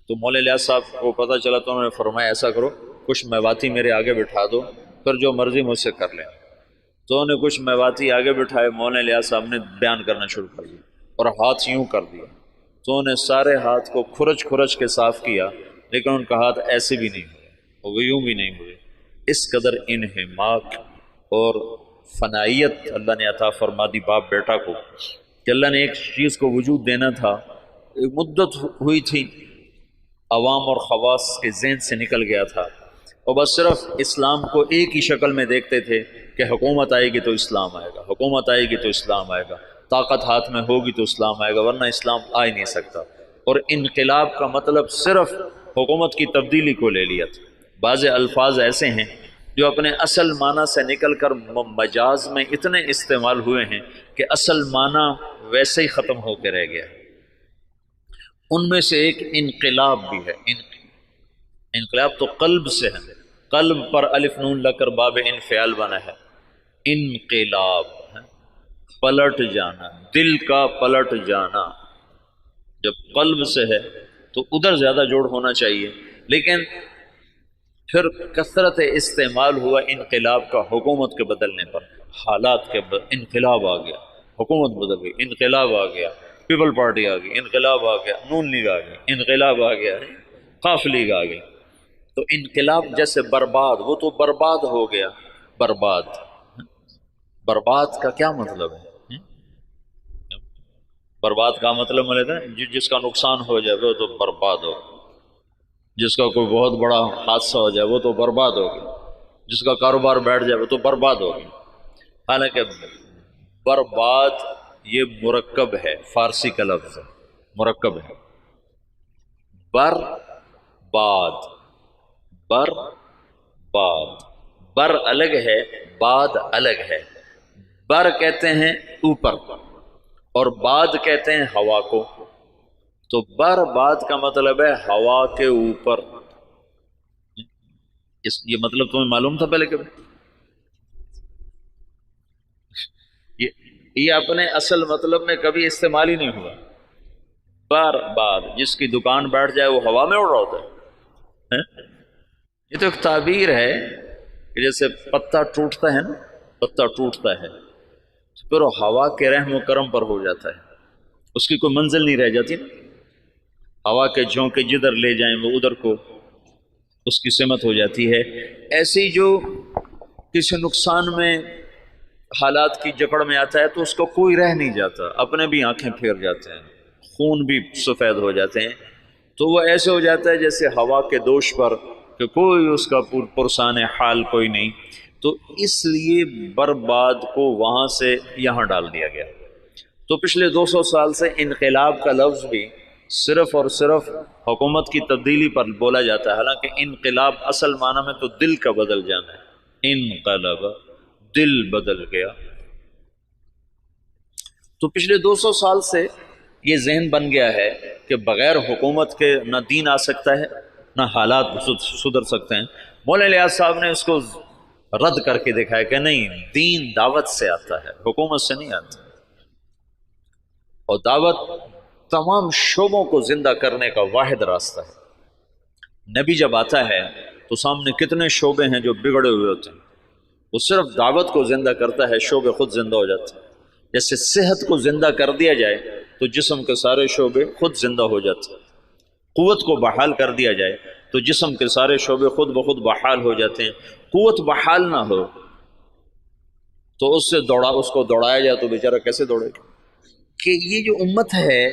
تو مولانا الیاس صاحب کو پتہ چلا تو انہوں نے فرمایا ایسا کرو، کچھ میواتی میرے آگے بٹھا دو، پھر جو مرضی مجھ سے کر لیں۔ تو انہوں نے کچھ میواتی آگے بٹھائے، مولانا الیاس صاحب نے بیان کرنا شروع کر دیا اور ہاتھ یوں کر دیا، تو انہوں نے سارے ہاتھ کو کھرچ کھرچ کے صاف کیا، لیکن ان کا ہاتھ ایسے بھی نہیں ہوئے، وہ یوں بھی نہیں ہوئے۔ اس قدر انہماک اور فنائیت اللہ نے عطا فرما دی باپ بیٹا کو کہ اللہ نے ایک چیز کو وجود دینا تھا، ایک مدت ہوئی تھی، عوام اور خواص کے ذہن سے نکل گیا تھا، اور بس صرف اسلام کو ایک ہی شکل میں دیکھتے تھے کہ حکومت آئے گی تو اسلام آئے گا، حکومت آئے گی تو اسلام آئے گا، طاقت ہاتھ میں ہوگی تو اسلام آئے گا، ورنہ اسلام آ ہی نہیں سکتا۔ اور انقلاب کا مطلب صرف حکومت کی تبدیلی کو لے لیا تھا۔ بعض الفاظ ایسے ہیں جو اپنے اصل معنی سے نکل کر مجاز میں اتنے استعمال ہوئے ہیں کہ اصل معنی ویسے ہی ختم ہو کے رہ گیا۔ ان میں سے ایک انقلاب بھی ہے۔ انقلاب تو قلب سے ہے، قلب پر الف نون لگ کر باب انفعال بنا ہے۔ انقلاب ہے پلٹ جانا، دل کا پلٹ جانا۔ جب قلب سے ہے تو ادھر زیادہ جوڑ ہونا چاہیے، لیکن پھر کثرت استعمال ہوا انقلاب کا حکومت کے بدلنے پر، حالات کے انقلاب آ گیا، حکومت بدل گئی، انقلاب آ گیا، پیپل پارٹی آ گئی، انقلاب آ گیا، نون لیگ آ گئی، انقلاب آ گیا، قاف لیگ آ گئی۔ تو انقلاب جیسے برباد، وہ تو برباد ہو گیا۔ برباد، برباد کا کیا مطلب ہے؟ برباد کا مطلب ملے جس کا نقصان ہو جائے وہ تو برباد ہو، جس کا کوئی بہت بڑا حادثہ ہو جائے وہ تو برباد ہو گیا، جس کا کاروبار بیٹھ جائے وہ تو برباد ہو گیا۔ حالانکہ برباد یہ مرکب ہے، فارسی کا لفظ ہے، مرکب ہے۔ بر باد، بر باد، بر الگ ہے، باد الگ ہے۔ بر کہتے ہیں اوپر اور باد کہتے ہیں ہوا کو۔ تو بر باد کا مطلب ہے ہوا کے اوپر۔ یہ مطلب تمہیں معلوم تھا پہلے کبھی؟ یہ اپنے اصل مطلب میں کبھی استعمال ہی نہیں ہوا۔ بر باد، جس کی دکان بیٹھ جائے وہ ہوا میں اڑ رہا ہوتا ہے۔ یہ تو ایک تعبیر ہے کہ جیسے پتا ٹوٹتا ہے نا، پتا ٹوٹتا ہے پھر وہ ہوا کے رحم و کرم پر ہو جاتا ہے، اس کی کوئی منزل نہیں رہ جاتی نا۔ ہوا کے جھونکے جدھر لے جائیں وہ ادھر کو اس کی سمت ہو جاتی ہے۔ ایسی جو کسی نقصان میں حالات کی جکڑ میں آتا ہے تو اس کو کوئی رہ نہیں جاتا، اپنے بھی آنکھیں پھیر جاتے ہیں، خون بھی سفید ہو جاتے ہیں۔ تو وہ ایسے ہو جاتا ہے جیسے ہوا کے دوش پر کہ کوئی اس کا پرسان حال کوئی نہیں۔ تو اس لیے برباد کو وہاں سے یہاں ڈال دیا گیا۔ تو پچھلے 200 سال سے انقلاب کا لفظ بھی صرف اور صرف حکومت کی تبدیلی پر بولا جاتا ہے، حالانکہ انقلاب اصل معنی میں تو دل کا بدل جانا ہے۔ انقلب، دل بدل گیا۔ تو پچھلے 200 سال سے یہ ذہن بن گیا ہے کہ بغیر حکومت کے نہ دین آ سکتا ہے نہ حالات سدھر سکتے ہیں۔ مولانا الیاس صاحب نے اس کو رد کر کے دکھایا کہ نہیں، دین دعوت سے آتا ہے، حکومت سے نہیں آتا، اور دعوت تمام شعبوں کو زندہ کرنے کا واحد راستہ ہے۔ نبی جب آتا ہے تو سامنے کتنے شعبے ہیں جو بگڑے ہوئے ہوتے ہیں، وہ صرف دعوت کو زندہ کرتا ہے، شعبے خود زندہ ہو جاتے ہیں۔ جیسے صحت کو زندہ کر دیا جائے تو جسم کے سارے شعبے خود زندہ ہو جاتے ہیں، قوت کو بحال کر دیا جائے تو جسم کے سارے شعبے خود بخود بحال ہو جاتے ہیں۔ قوت بحال نہ ہو تو اس کو دوڑایا جائے تو بیچارہ کیسے دوڑے گا؟ کہ یہ جو امت ہے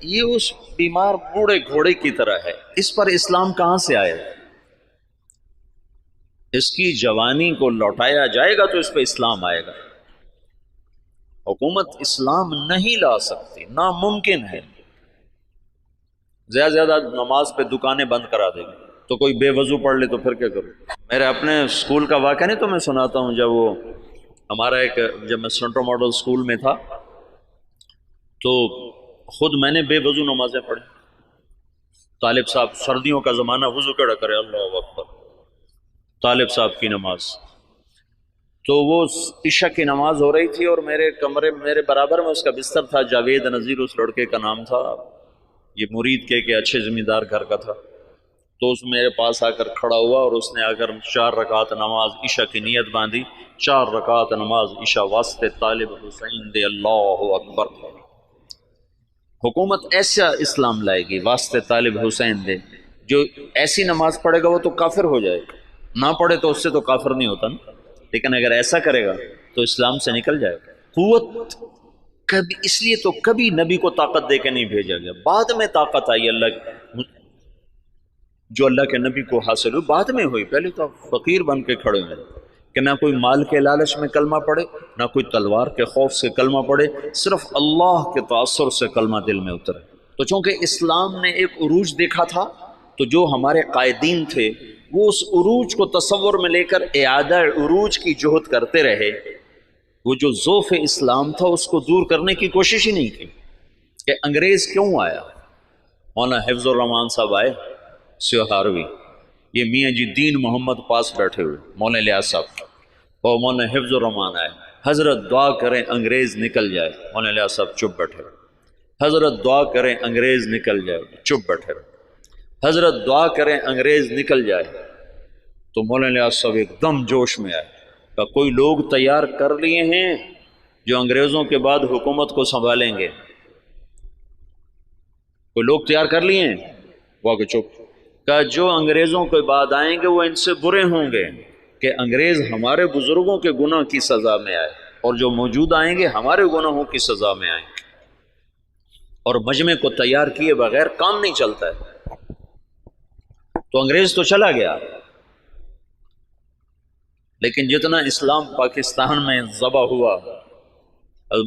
یہ اس بیمار بوڑھے گھوڑے کی طرح ہے، اس پر اسلام کہاں سے آئے؟ اس کی جوانی کو لوٹایا جائے گا تو اس پہ اسلام آئے گا۔ حکومت اسلام نہیں لا سکتی، ناممکن ہے۔ زیادہ زیادہ نماز پہ دکانیں بند کرا دے گی تو کوئی بے وضو پڑھ لے تو پھر کیا کرو؟ میرے اپنے اسکول کا واقعہ نہیں تو میں سناتا ہوں۔ جب میں سنٹرو ماڈل اسکول میں تھا تو خود میں نے بے وضو نمازیں پڑھی. طالب صاحب سردیوں کا زمانہ وضو کیڑا کرے، اللہ اکبر. طالب صاحب کی نماز، تو وہ عشاء کی نماز ہو رہی تھی اور میرے کمرے میرے برابر میں اس کا بستر تھا. جاوید نذیر اس لڑکے کا نام تھا، یہ مرید کے اچھے زمیندار گھر کا تھا. تو اس میرے پاس آ کر کھڑا ہوا اور اس نے آ کر 4 رکعت نماز عشاء کی نیت باندھی. 4 رکعت نماز عشاء واسطے طالب حسین دے. اللہ اکبر. حکومت ایسا اسلام لائے گی واسطے طالب حسین دے. جو ایسی نماز پڑھے گا وہ تو کافر ہو جائے گا، نہ پڑھے تو اس سے تو کافر نہیں ہوتا نا، لیکن اگر ایسا کرے گا تو اسلام سے نکل جائے گا. قوت کبھی، اس لیے تو کبھی نبی کو طاقت دے کے نہیں بھیجا گیا. بعد میں طاقت آئی اللہ، جو اللہ کے نبی کو حاصل ہوئی بعد میں ہوئی. پہلے تو فقیر بن کے کھڑے ہوئے کہ نہ کوئی مال کے لالچ میں کلمہ پڑھے، نہ کوئی تلوار کے خوف سے کلمہ پڑھے، صرف اللہ کے تاثر سے کلمہ دل میں اترے. تو چونکہ اسلام نے ایک عروج دیکھا تھا، تو جو ہمارے قائدین تھے وہ اس عروج کو تصور میں لے کر اعادہ عروج کی جہد کرتے رہے. وہ جو ذوف اسلام تھا اس کو دور کرنے کی کوشش ہی نہیں کی کہ انگریز کیوں آیا. مولانا حفظ الرحمان صاحب آئے سیوہاروی، یہ میاں جی دین محمد پاس بیٹھے ہوئے، مولانا الیاس صاحب اور مولانا حفظ الرحمان آئے. حضرت دعا کریں انگریز نکل جائے. مولانا الیاس صاحب چپ بیٹھے رہے. حضرت دعا کریں انگریز نکل جائے. چپ بیٹھے رہے. حضرت دعا کریں انگریز نکل جائے. تو مولانا الیاس صاحب ایک دم جوش میں آئے کہ کوئی لوگ تیار کر لیے ہیں جو انگریزوں کے بعد حکومت کو سنبھالیں گے. کوئی لوگ تیار کر لیے ہیں. وہ کہ چپ. کہ جو انگریزوں کے بعد آئیں گے وہ ان سے برے ہوں گے کہ انگریز ہمارے بزرگوں کے گناہ کی سزا میں آئے، اور جو موجود آئیں گے ہمارے گناہوں کی سزا میں آئیں گے. اور مجمع کو تیار کیے بغیر کام نہیں چلتا ہے. تو انگریز تو چلا گیا، لیکن جتنا اسلام پاکستان میں ذبح ہوا،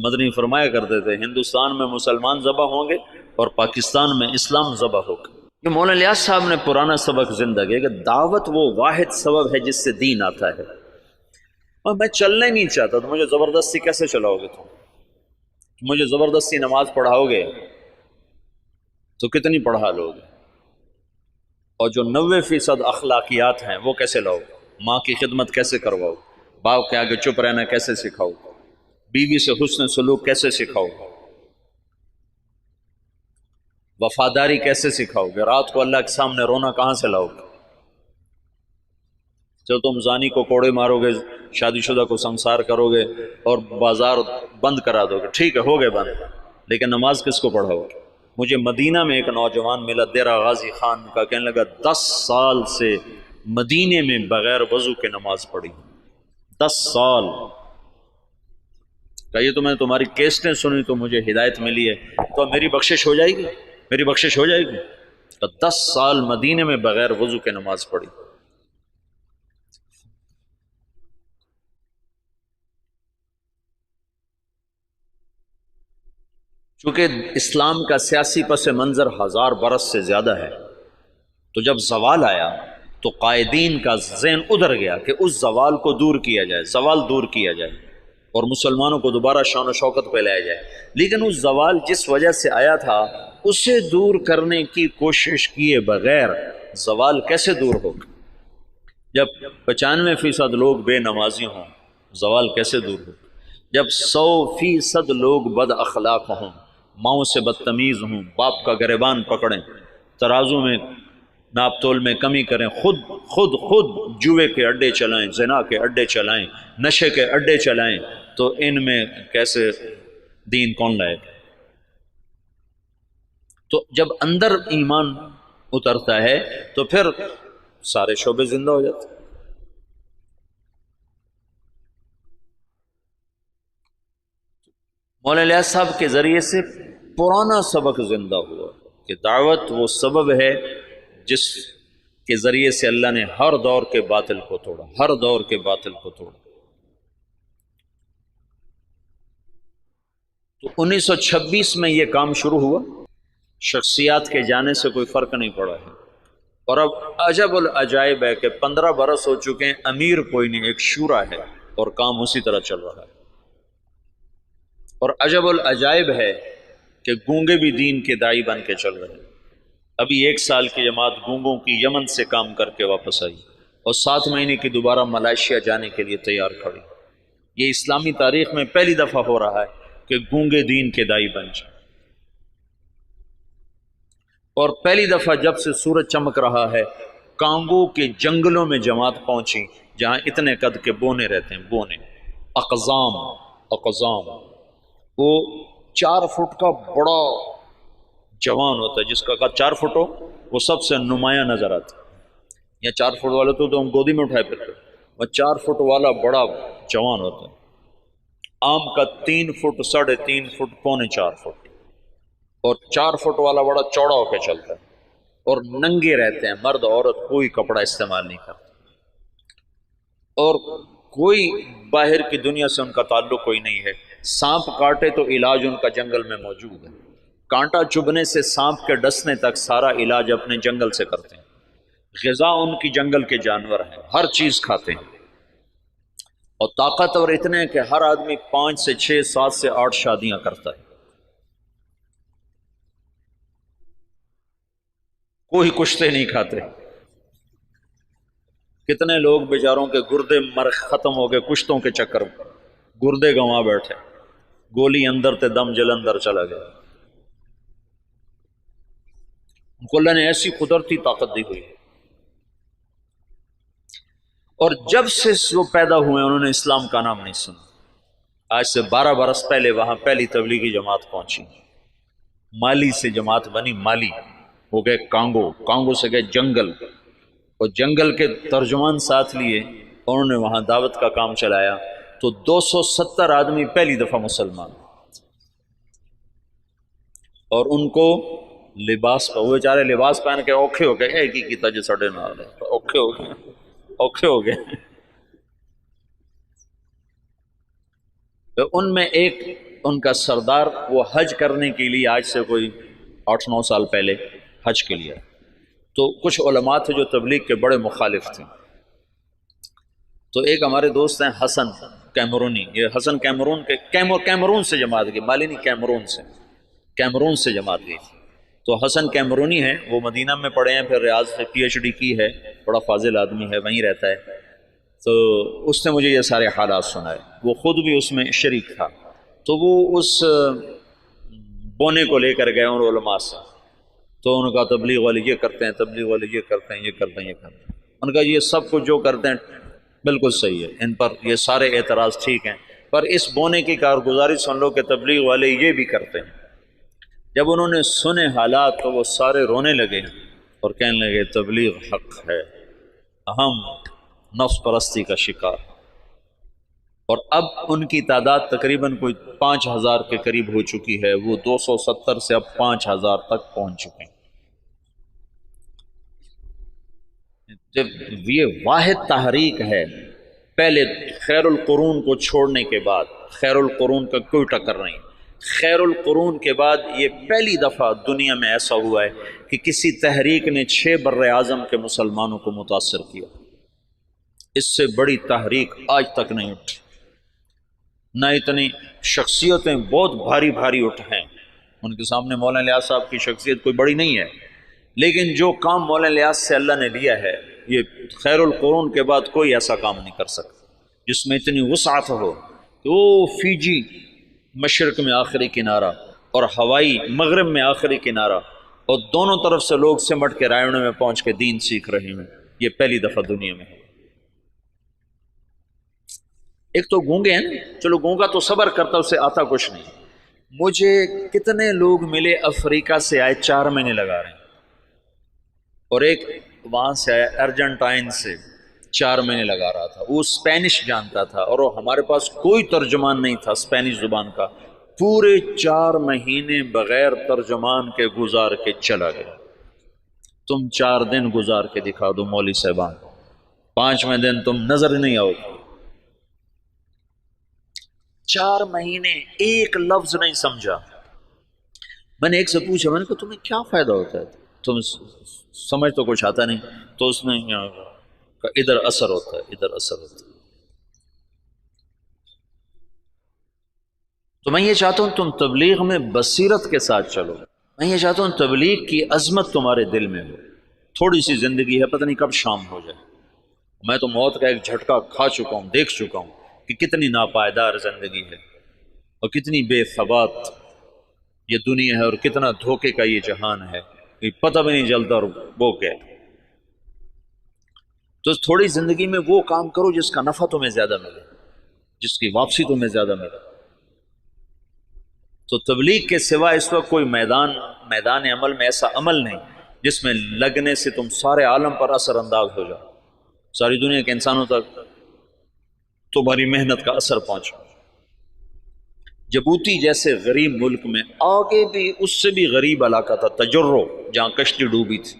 مدنی فرمایا کرتے تھے ہندوستان میں مسلمان ذبح ہوں گے اور پاکستان میں اسلام ذبح ہوگا. یہ مولانا الیاس صاحب نے پرانا سبق زندہ کیا کہ دعوت وہ واحد سبب ہے جس سے دین آتا ہے. اور میں چلنا ہی نہیں چاہتا تو مجھے زبردستی کیسے چلاؤ گے؟ تم مجھے زبردستی نماز پڑھاؤ گے تو کتنی پڑھا لو گے؟ اور جو 90% اخلاقیات ہیں وہ کیسے لاؤ؟ ماں کی خدمت کیسے کرواؤ؟ باپ کے آگے چپ رہنا کیسے سکھاؤ؟ بیوی سے حسن سلوک کیسے سکھاؤ؟ وفاداری کیسے سکھاؤ گے؟ رات کو اللہ کے سامنے رونا کہاں سے لاؤ گے؟ جب تم زانی کو کوڑے مارو گے، شادی شدہ کو سنسار کرو گے اور بازار بند کرا دو گے، ٹھیک ہے ہو گئے بند، لیکن نماز کس کو پڑھاؤ گے؟ مجھے مدینہ میں ایک نوجوان ملا دیرہ غازی خان کا، کہنے لگا 10 سال سے مدینے میں بغیر وضو کے نماز پڑھی. 10 سال. کہیے تو میں نے تمہاری کیسٹیں سنی تو مجھے ہدایت ملی ہے، تو میری بخشش ہو جائے گی؟ میری بخشش ہو جائے گی؟ تو 10 سال مدینے میں بغیر وضو کے نماز پڑھی. چونکہ اسلام کا سیاسی پس منظر 1000 برس سے زیادہ ہے، تو جب زوال آیا تو قائدین کا ذہن ادھر گیا کہ اس زوال کو دور کیا جائے، زوال دور کیا جائے اور مسلمانوں کو دوبارہ شان و شوکت پہ لایا جائے. لیکن اس زوال جس وجہ سے آیا تھا اسے دور کرنے کی کوشش کیے بغیر زوال کیسے دور ہوگا؟ جب 95% لوگ بے نمازی ہوں زوال کیسے دور ہوگا؟ جب 100% لوگ بد اخلاق ہوں، ماؤں سے بدتمیز ہوں، باپ کا گریبان پکڑیں، ترازو میں ناپ تول میں کمی کریں، خود جوے کے اڈے چلائیں، زنا کے اڈے چلائیں، نشے کے اڈے چلائیں، تو ان میں کیسے دین کون لائے گا؟ تو جب اندر ایمان اترتا ہے تو پھر سارے شعبے زندہ ہو جاتے. مولانا الیاس صاحب کے ذریعے سے پرانا سبق زندہ ہوا کہ دعوت وہ سبب ہے جس کے ذریعے سے اللہ نے ہر دور کے باطل کو توڑا، ہر دور کے باطل کو توڑا. تو 1926 میں یہ کام شروع ہوا. شخصیات کے جانے سے کوئی فرق نہیں پڑا ہے. اور اب عجب العجائب ہے کہ 15 برس ہو چکے ہیں، امیر کوئی نہیں، ایک شورا ہے اور کام اسی طرح چل رہا ہے. اور عجب العجائب ہے کہ گونگے بھی دین کے دائی بن کے چل رہے ہیں۔ ابھی 1 سال کی جماعت گونگوں کی یمن سے کام کر کے واپس آئی اور 7 مہینے کی دوبارہ ملائیشیا جانے کے لیے تیار کھڑی۔ یہ اسلامی تاریخ میں پہلی دفعہ ہو رہا ہے کہ گونگے دین کے دائی بن جائیں۔ اور پہلی دفعہ جب سے سورج چمک رہا ہے کانگو کے جنگلوں میں جماعت پہنچی جہاں اتنے قد کے بونے رہتے ہیں، بونے اقزام وہ 4 فٹ کا بڑا جوان ہوتا ہے، جس کا قد 4 فٹ ہو وہ سب سے نمایاں نظر آتا ہے۔ یا 4 فٹ والا تو ہم گودی میں اٹھائے پھرتے، وہ 4 فٹ والا بڑا جوان ہوتا ہے۔ عام کا 3 فٹ 3.5 فٹ پونے 4 فٹ، اور 4 فٹ والا بڑا چوڑا ہو کے چلتا ہے، اور ننگے رہتے ہیں، مرد عورت کوئی کپڑا استعمال نہیں کرتا، اور کوئی باہر کی دنیا سے ان کا تعلق کوئی نہیں ہے۔ سانپ کاٹے تو علاج ان کا جنگل میں موجود ہے، کانٹا چبھنے سے سانپ کے ڈسنے تک سارا علاج اپنے جنگل سے کرتے ہیں۔ غذا ان کی جنگل کے جانور ہیں، ہر چیز کھاتے ہیں، اور طاقتور اتنے ہیں کہ ہر آدمی 5 سے 6 7 سے 8 شادیاں کرتا ہے، کوئی کشتے نہیں کھاتے۔ کتنے لوگ بیچاروں کے گردے مر ختم ہو گئے کشتوں کے چکر میں، گردے گنوا بیٹھے، گولی اندر تے دم جلندر چلا گیا۔ ان کو اللہ نے ایسی قدرتی طاقت دی ہوئی ہے، اور جب سے وہ پیدا ہوئے انہوں نے اسلام کا نام نہیں سنا۔ آج سے 12 برس پہلے وہاں پہلی تبلیغی جماعت پہنچی، مالی سے جماعت بنی، مالی وہ گئے کانگو، کانگو سے گئے جنگل، اور جنگل کے ترجمان ساتھ لیے، انہوں نے وہاں دعوت کا کام چلایا، تو 270 آدمی پہلی دفعہ مسلمان، اور ان کو لباس وہ بیچارے لباس پہن کے اوکھے ہو گئے، ایک ہی کیتا جو سڑے نال ہے، اوکھے ہو گئے۔ تو ان میں ایک ان کا سردار وہ حج کرنے کے لیے آج سے کوئی 8-9 سال پہلے حج کے لیے، تو کچھ علماء تھے جو تبلیغ کے بڑے مخالف تھے، تو ایک ہمارے دوست ہیں حسن کیمرونی، یہ حسن کیمرون کے کیمرون سے جماعت گئی، مالی نہیں، کیمرون سے جماعت گئی تھی۔ تو حسن کیمرونی ہے، وہ مدینہ میں پڑھے ہیں، پھر ریاض سے PhD کی ہے، بڑا فاضل آدمی ہے، وہیں رہتا ہے۔ تو اس نے مجھے یہ سارے حالات سنائے، وہ خود بھی اس میں شریک تھا، تو وہ اس بونے کو لے کر گئے ان علماء سے، تو ان کا تبلیغ والے یہ کرتے ہیں، تبلیغ والے یہ کرتے ہیں، یہ کرتے ہیں، یہ کرتے ہیں۔ ان کا یہ سب کچھ جو کرتے ہیں بالکل صحیح ہے، ان پر یہ سارے اعتراض ٹھیک ہیں، پر اس بونے کی کارگزاری سن لو کہ تبلیغ والے یہ بھی کرتے ہیں۔ جب انہوں نے سنے حالات تو وہ سارے رونے لگے اور کہنے لگے تبلیغ حق ہے، ہم نفس پرستی کا شکار، اور اب ان کی تعداد تقریباً کوئی 5000 کے قریب ہو چکی ہے، وہ 270 سے اب 5000 تک پہنچ چکے ہیں۔ جب یہ واحد تحریک ہے، پہلے خیر القرون کو چھوڑنے کے بعد، خیر القرون کا کوئی ٹکر نہیں، خیر القرون کے بعد یہ پہلی دفعہ دنیا میں ایسا ہوا ہے کہ کسی تحریک نے 6 بر اعظم کے مسلمانوں کو متاثر کیا۔ اس سے بڑی تحریک آج تک نہیں اٹھی، نہ اتنی شخصیتیں بہت بھاری بھاری اٹھ ہیں، ان کے سامنے مولانا الیاس صاحب کی شخصیت کوئی بڑی نہیں ہے، لیکن جو کام مولانا الیاس سے اللہ نے لیا ہے، یہ خیر القرون کے بعد کوئی ایسا کام نہیں کر سکتا جس میں اتنی وسعت ہو کہ وہ فیجی مشرق میں آخری کنارہ اور ہوائی مغرب میں آخری کنارہ، اور دونوں طرف سے لوگ سمٹ کے رائے میں پہنچ کے دین سیکھ رہے ہیں، یہ پہلی دفعہ دنیا میں ہے۔ ایک تو گونگے ہیں نا، چلو گونگا تو صبر کرتا، اسے آتا کچھ نہیں۔ مجھے کتنے لوگ ملے افریقہ سے آئے 4 مہینے لگا رہے ہیں، اور ایک وہاں سے آیا ارجنٹائن سے 4 مہینے لگا رہا تھا، وہ اسپینش جانتا تھا اور ہمارے پاس کوئی ترجمان نہیں تھا اسپینش زبان کا، پورے 4 مہینے بغیر ترجمان کے گزار کے چلا گیا۔ تم 4 دن گزار کے دکھا دو مولوی صاحبان، 5ویں دن تم نظر نہیں آؤ گے۔ 4 مہینے ایک لفظ نہیں سمجھا۔ میں نے ایک سے پوچھا، میں نے کہا تمہیں کیا فائدہ ہوتا ہے، تم سمجھ تو کچھ آتا نہیں، تو اس نے کہا ادھر اثر ہوتا ہے، ادھر اثر ہوتا ہے۔ تو میں یہ چاہتا ہوں تم تبلیغ میں بصیرت کے ساتھ چلو، میں یہ چاہتا ہوں تبلیغ کی عظمت تمہارے دل میں ہو۔ تھوڑی سی زندگی ہے، پتہ نہیں کب شام ہو جائے۔ میں تو موت کا ایک جھٹکا کھا چکا ہوں، دیکھ چکا ہوں کہ کتنی ناپائیدار زندگی ہے اور کتنی بے ثبات یہ دنیا ہے اور کتنا دھوکے کا یہ جہان ہے، کہ پتہ بھی نہیں چلتا اور وہ کیا۔ تو تھوڑی زندگی میں وہ کام کرو جس کا نفع تمہیں زیادہ ملے، جس کی واپسی تمہیں زیادہ ملے۔ تو تبلیغ کے سوا اس وقت کوئی میدان عمل میں ایسا عمل نہیں جس میں لگنے سے تم سارے عالم پر اثر انداز ہو جاؤ، ساری دنیا کے انسانوں تک تمہاری محنت کا اثر پہنچا۔ جبوتی جیسے غریب ملک میں آگے بھی اس سے بھی غریب علاقہ تھا تجرو، جہاں کشتی ڈوبی تھی،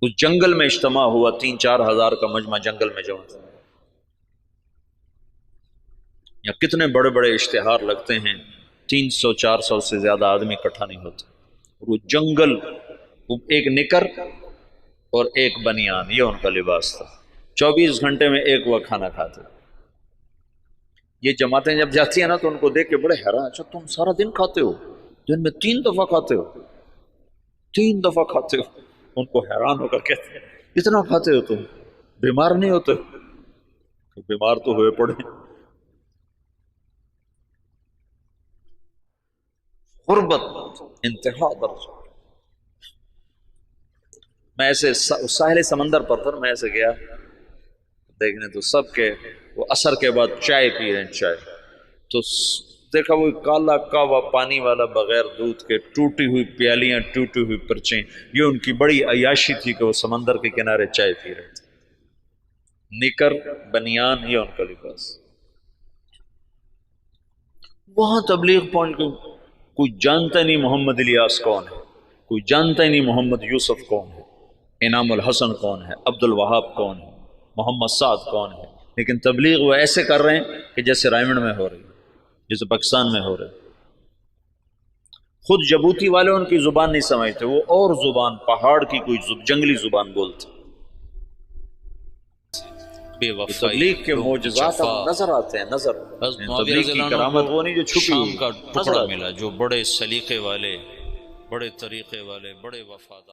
اس جنگل میں اجتماع ہوا، 3-4 ہزار کا مجمع جنگل میں جمع تھا۔ یا کتنے بڑے بڑے اشتہار لگتے ہیں، 300-400 سے زیادہ آدمی اکٹھا نہیں ہوتے۔ وہ جنگل، وہ ایک نکر اور ایک بنیان، یہ ان کا لباس تھا۔ 24 گھنٹے میں ایک وقت کھانا کھاتے۔ یہ جماعتیں جب جاتی ہیں نا تو ان کو دیکھ کے بڑے حیران، اچھا تم سارا دن کھاتے ہو، دن میں 3 دفعہ کھاتے ہو، 3 دفعہ کھاتے ہو۔ ان کو حیران ہو کر کہتے ہیں اتنا کھاتے ہو تم، بیمار نہیں ہوتے؟ بیمار تو ہوئے پڑے۔ غربت انتہا درجہ۔ میں ایسے ساحل سمندر پر تھا، میں ایسے گیا دیکھنے تو سب کے وہ عصر کے بعد چائے پی رہے ہیں، چائے تو دیکھا وہ کالا کعوہ پانی والا بغیر دودھ کے، ٹوٹی ہوئی پیالیاں، ٹوٹی ہوئی پرچیں، یہ ان کی بڑی عیاشی تھی کہ وہ سمندر کے کنارے چائے پی رہے تھے۔ نکر بنیان یہ ان کا لباس۔ وہاں تبلیغ پہنچ گئی، کوئی جانتا نہیں محمد الیاس کون ہے، کوئی جانتا ہی نہیں محمد یوسف کون ہے، انعام الحسن کون ہے، عبد الوہاب کون ہے، محمد سعد کون ہے، لیکن تبلیغ وہ ایسے کر رہے ہیں کہ جیسے رائمنڈ میں ہو رہی، جیسے پاکستان میں ہو رہے۔ خود جبوتی والے ان کی زبان نہیں سمجھتے، وہ اور زبان، پہاڑ کی کوئی جنگلی زبان بولتے۔ تبلیغ کے معجزات اب نظر آتے ہیں، نظر تبلیغ کی کرامت وہ نہیں جو چھپی ہوئی، شام کا ٹکڑا ملا جو بڑے سلیقے والے، بڑے طریقے والے، بڑے وفادار